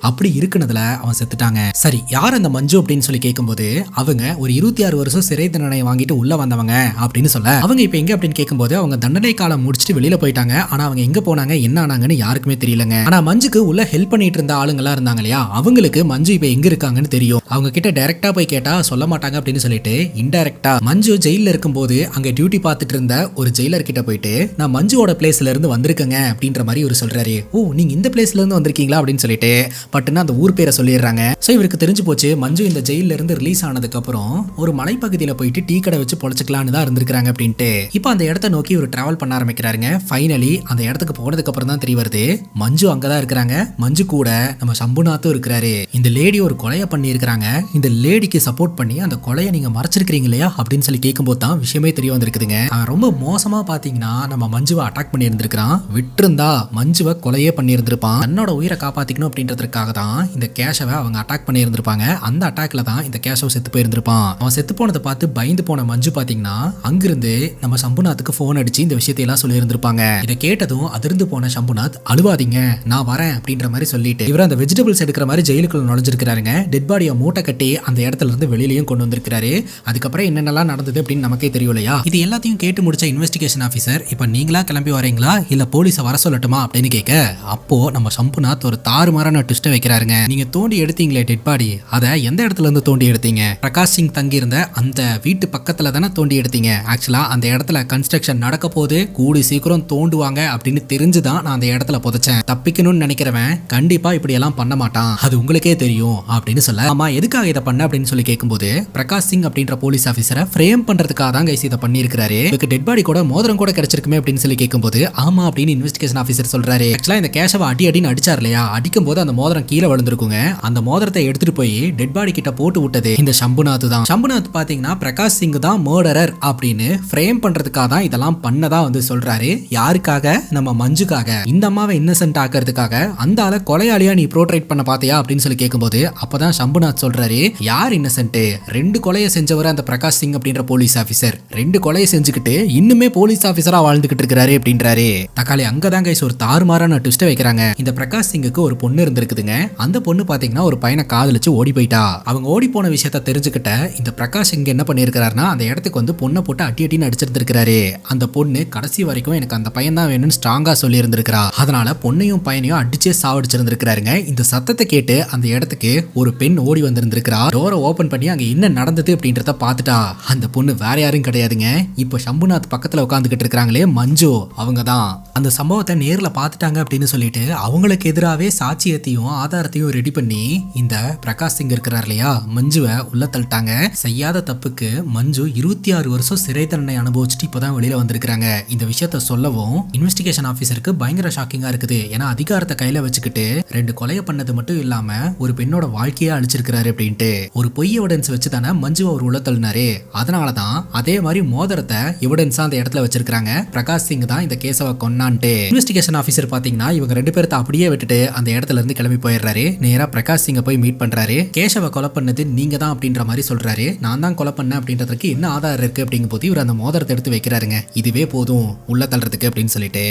அப்படி இருக்குனதுல அவன் செத்துட்டாங்க. சரி, யார் அந்த மஞ்சு அப்படின்னு சொல்லி கேட்கும்போது அவங்க ஒரு 26 வருஷம் சிறை தண்டனை வாங்கிட்டு உள்ள வந்தவங்க அப்படின்னு சொல்ல, அவங்க இப்ப எங்க அப்படின்னு கேட்கும்போது அவங்க தண்டனை காலம் முடிச்சுட்டு வெளியில போயிட்டாங்க. ஆனா அவங்க எங்க போனாங்க என்ன ஆனாங்கன்னு யாருக்குமே தெரியலங்க. ஆனா மஞ்சுக்கு உள்ள ஹெல்ப் பண்ணிட்டு இருந்த ஆளுங்களா இருந்தாங்க இல்லையா, அவங்களுக்கு மஞ்சு இப்ப எங்க இருக்காங்கன்னு தெரியும். அவங்க கிட்ட டைரக்டா போய் கேட்டா சொல்ல மாட்டாங்க அப்படின்னு சொல்லிட்டு இன்டைரக்டா மஞ்சு ஜெயில இருக்கும்போது அங்க டியூட்டி பார்த்துட்டு இருந்த ஒரு ஜெயிலர் கிட்ட போயிட்டு நான் மஞ்சுவோட பிளேஸ்ல இருந்து வந்திருக்கேங்க அப்படின்ற மாதிரி இவர் சொல்றாரு. ஓ, நீங்க இந்த பிளேஸ்ல இருந்து வந்திருக்கீங்களா அப்படின்னு சொல்லிட்டு பட்டுன்னு அந்த ஊர் பேரை சொல்லிடுறாங்க. சோ இவருக்கு தெரிஞ்சு போச்சு மஞ்சு இந்த ஜெயில இருந்து ரிலீஸ் ஆனதுக்கு அப்புறம் ஒரு மலைப்பகுதியில போயிட்டு டீ கடை வச்சு பொழைச்சிக்கலான்னு தான் இருந்திருக்காங்க அப்படின்ட்டு இப்போ அந்த இடத்த நோக்கி இவர் டிராவல் பண்ண ஆரம்பிக்கிறாருங்க. ஃபைனலி அந்த இடத்துக்கு போனதுக்கு அப்புறம் தான் தெரிய வருது மஞ்சு அங்கதான் இருக்கிறாங்க. மஞ்சு கூட நம்ம சம்புநாத்தும் இருக்கிறாரு. இந்த லேடி ஒரு கொலையை பண்ணி இருக்கிறாங்க. இந்த லேடிக்கு சப்போர்ட் பண்ணி அந்த கொலையை நீங்க மறைச்சிருக்கீங்க இல்லையா அப்படின்னு சொல்லி கேட்கும்போது தான் விஷயமே தெரிய வந்திருக்குதுங்க. அவன் ரொம்ப மோசமா பாத்தீங்கன்னா நம்ம மஞ்சுவை அட்டாக் பண்ணி இருந்திருக்கான். விட்டுருந்தா மஞ்சுவை கொலையே பண்ணி இருந்திருப்பான். தன்னோட உயிரை காப்பாத்திக்கணும் அப்படின்றதுக்காக தான் இந்த கேஷவை அவங்க அட்டாக் பண்ணி இருந்திருப்பாங்க. அந்த அட்டாக்ல தான் இந்த கேஷவ் செத்து போயிருந்திருப்பான். அவன் செத்து போனதை பார்த்து பயந்து போன மஞ்சு பாத்தீங்கன்னா அங்கிருந்து நம்ம சம்புநாத்துக்கு போன் அடிச்சு இந்த விஷயத்தை எல்லாம் சொல்லி இருந்திருப்பாங்க. இதை கேட்டதும் அதிர்ந்து போன சம்புநாத் அழுவாதீங்க நான் வரேன் அப்படின்ற மாதிரி சொல்லிட்டு இவர் அந்த வெஜிடபிள்ஸ் எடுக்கிற மாதிரி ஜெயிலுக்குள்ள நுழைஞ்சிருக்காருங்க. டெட் பாடியை மூட்டை கட்டி அந்த இடத்துல இருந்து வெளியிலயும் கொண்டு வந்திருக்காரு. அதுக்கப்புறம் என்னென்னலாம் நடந்தது அப்படின்னு நமக்கே தெரியும் இல்லையா. இது எல்லாத்தையும் கேட்டு முடிச்ச இன்வெஸ்டிகேஷன் ஆஃபீஸர் இப்ப நீங்களா கிளம்பி வரீங்களா இல்ல போலீஸை வர சொல்லட்டுமா அப்படின்னு கேட்க, அப்போ நம்ம சம்புநாத் ஒரு தாறுமாறான ட்விஸ்ட் வைக்கிறாருங்க. நீங்க தோண்டி எடுத்தீங்களே டெட் பாடி, அதை எந்த இடத்துல இருந்து தோண்டி எடுத்தீங்க? பிரகாஷ் சிங் தங்கி இருந்த அந்த வீட்டு பக்கத்துல தானே தோண்டி எடுத்தீங்க. ஆக்சுவலா அந்த இடத்துல கன்ஸ்ட்ரக்ஷன் நடக்க போது கூடி சீக்கிரம் தோண்டுவாங்க அப்படின்னு தெரிஞ்சுதான் நான் அந்த இடத்துல புதைச்சேன். தப்பிக்கணும்னு நினைக்கிறவன் கண்டிப்பா இப்படி எல்லாம் பண்ண மாட்டான், அது உங்களுக்கே தெரியும் அப்படின்னு சொல்ல, ஆமா எதுக்காக இதை பண்ண அப்படின்னு சொல்லி கேட்கும்போது பிரகாஷ் சிங் அப்படின்ற போலீஸ் ஆபீசரை ஃப்ரேம் பண்றதுக்காக தான் கைஸ் இதை பண்ணியிருக்காரு. இதுக்கு டெட் பாடி கூட மோதிரம் கூட கிடைச்சிருக்குமே அப்படின்னு சொல்லி கேட்கும்போது ஆமா அப்படின்னு இன்வெஸ்டிகேஷன் ஆபீசர் சொல்றாரு. ஆக்சுவலா இந்த கேஷவை அடின்னு அடிச்சார் இல்லையா, அடிக்கும் போது அந்த மோதிரம் கீழே விழுந்திருக்குங்க. அந்த மோதிரத்தை எடுத்துட்டு போய் டெட் பாடி கிட்ட போட்டு விட்டது இந்த சம்புநாத் தான். சம்புநாத் பாத்தீங்கன்னா பிரகாஷ் சிங் தான் மர்டரர் அப்படின்னு ஃப்ரேம் பண்றதுக்காக தான் இதெல்லாம் பண்ணதா வந்து சொல்றாரு. யாருக்காக? நம்ம மஞ்சுக்காக. இந்த அம்மாவை இன்னசென்ட் ஆக்கிறதுக்காக. அந்த ஆளை கொலையாளியா நீ ப்ரோட்ரைட் பண்ண பாத்தியா அப்படின்னு சொல்லி கேட்கும்போது அப்பதான் சம்புநாத் சொல்றாரு, யார் இன்னசென்ட்? 2 கொலையை செஞ்சவர் அந்த பிரகாஷ் சிங் அப்படின்ற போலீஸ் ஆபீசர் 2 கொலையை செஞ்சுக்கிட்டு இன்னுமே போலீஸ் ஆபீசரா வாழ்ந்துகிட்டு இருக்காரு அப்படின்றாரு. தக்காளி அங்கதாங்க ஒரு தாறுமாறான ட்விஸ்ட் வைக்கிறாங்க. இந்த பிரகாஷ் சிங்குக்கு ஒரு பொண்ணு இருந்திருக்குதுங்க. அந்த பொண்ணு பாத்தீங்கன்னா ஒரு பையனை காதலிச்சு ஓடி போயிட்டா. அவங்க ஓடி போன விஷயத்த தெரிஞ்சுக்கிட்ட இந்த பிரகாஷ் சிங் என்ன பண்ணிருக்காருன்னா அந்த இடத்துக்கு வந்து பொண்ணை போட்டு அட்டின்னு அடிச்சிருந்திருக்காரு. அந்த பொண்ணு கடைசி வரைக்கும் எனக்கு அந்த பையன் தான் வேணும்னு ஸ்ட்ராங்கா சொல்லி இருந்திருக்கா. அதனால பொண்ணையும் பையனையும் அடிச்சே சாவடிச்சிருந்திருக்காருங்க. இந்த சத்தத்தை கேட்டு அந்த இடத்துக்கு ஒரு பெண் ஓடி வந்திருந்திருக்கா. டோரை ஓபன் பண்ணி அங்க என்ன நடந்தது அப்படின்றத பாத்துட்டா. அந்த பொண்ணு வேற யாரும் கிடையாதுங்க, இப்ப சம்புநாத் பக்கத்துல உட்காந்துக்கிட்டு இருக்காங்களே மஞ்சு அவங்க தான் அந்த சம்பவத்தை நேர்ல பாத்துட்டாங்க அப்படின்னு சொல்லிட்டு அவங்களுக்கு எதிராகவே சாட்சியத்தையும் ஆதாரத்தையும் ரெடி பண்ணி இந்த பிரகாஷ் சிங் இருக்கிறார் இல்லையா மஞ்சுவை உள்ள தள்ளிட்டாங்க. செய்யாத தப்புக்கு மஞ்சு 26 வருஷம் சிறை தண்டனை அனுபவிச்சுட்டு இப்பதான் வெளியில வந்திருக்காங்க. இந்த விஷயத்த சொல்லவும் இன்வெஸ்டிகேஷன் ஆபீசருக்கு பயங்கர ஷாக்கிங்கா இருக்குது. ஏன்னா அதிகாரத்தை கையில வச்சுக்கிட்டு 2 கொலையை பண்ணது மட்டும் இல்லாம ஒரு பெண்ணோட வாழ்க்கையே அழிச்சிருக்கிறாரு அப்படின்ட்டு ஒரு பொய் எவிடன்ஸ் வச்சு தானே மஞ்சு அவர் உள்ள தள்ளினாரு. அதனாலதான் அதே மாதிரி மோதிரத்தை எவிடன்ஸா அந்த இடத்துல வச்சிருக்காங்க. பிரகாஷ் சிங் தான் இந்த கேஸவை கொன்னான்ட்டு இன்வெஸ்டிகேஷன் ஆபீசர் பாத்தீங்கன்னா இவங்க 2 பேர்த்த அப்படியே விட்டுட்டு அந்த இடத்துல இருந்து கிளம்பி போயிடுறாரு. நேரா பிரகாஷ் சிங்க போய் மீட் பண்றாரு. கேஷவ கொலை பண்ணது நீங்க தான் அப்படின்ற மாதிரி சொல்றாரு. நான் தான் கொலை பண்ணேன் அப்படின்றதுக்கு என்ன ஆதாரம் இருக்கு அப்படிங்கும் போது இவர் அந்த மோதிரத்தை எடுத்து வைக்கிறாருங்க. இதுவே போதும் உள்ள தள்ளுறதுக்கு அப்படின்னு சொல்லிட்டு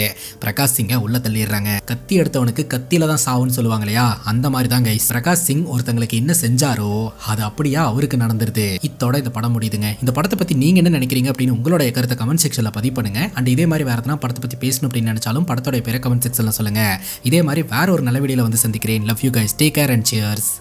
பிரகாஷ் சிங்க உள்ள தள்ளிடுறாங்க. கத்தி எடுத்தவனுக்கு கத்தியில தான் சாவுன்னு சொல்லுவாங்க இல்லையா, அந்த மாதிரி தான் கைஸ் பிரகாஷ் சிங் ஒருத்தங்களுக்கு என்ன செஞ்சாரோ அது அப்படியே அவருக்கு நடந்துருது. இதோட இந்த படம் முடியுதுங்க. இந்த படத்தை பத்தி நீங்க என்ன நினைக்கிறீங்க அப்படின்னு உங்களோட கருத்தை கமெண்ட் செக்ஷன்ல பதிவு பண்ணுங்க. அண்ட் இதே மாதிரி வேற எதனா படத்தை பத்தி பேசணும் அப்படின்னு நினைச்சாலும் படத்தோட பேரை கமெண்ட் செக்ஷன்ல சொல்லுங்க. இதே மாதிரி வேற ஒரு நல்ல வீடியோல வந்து சந்திக்கிறேன். Love you guys, take care and cheers.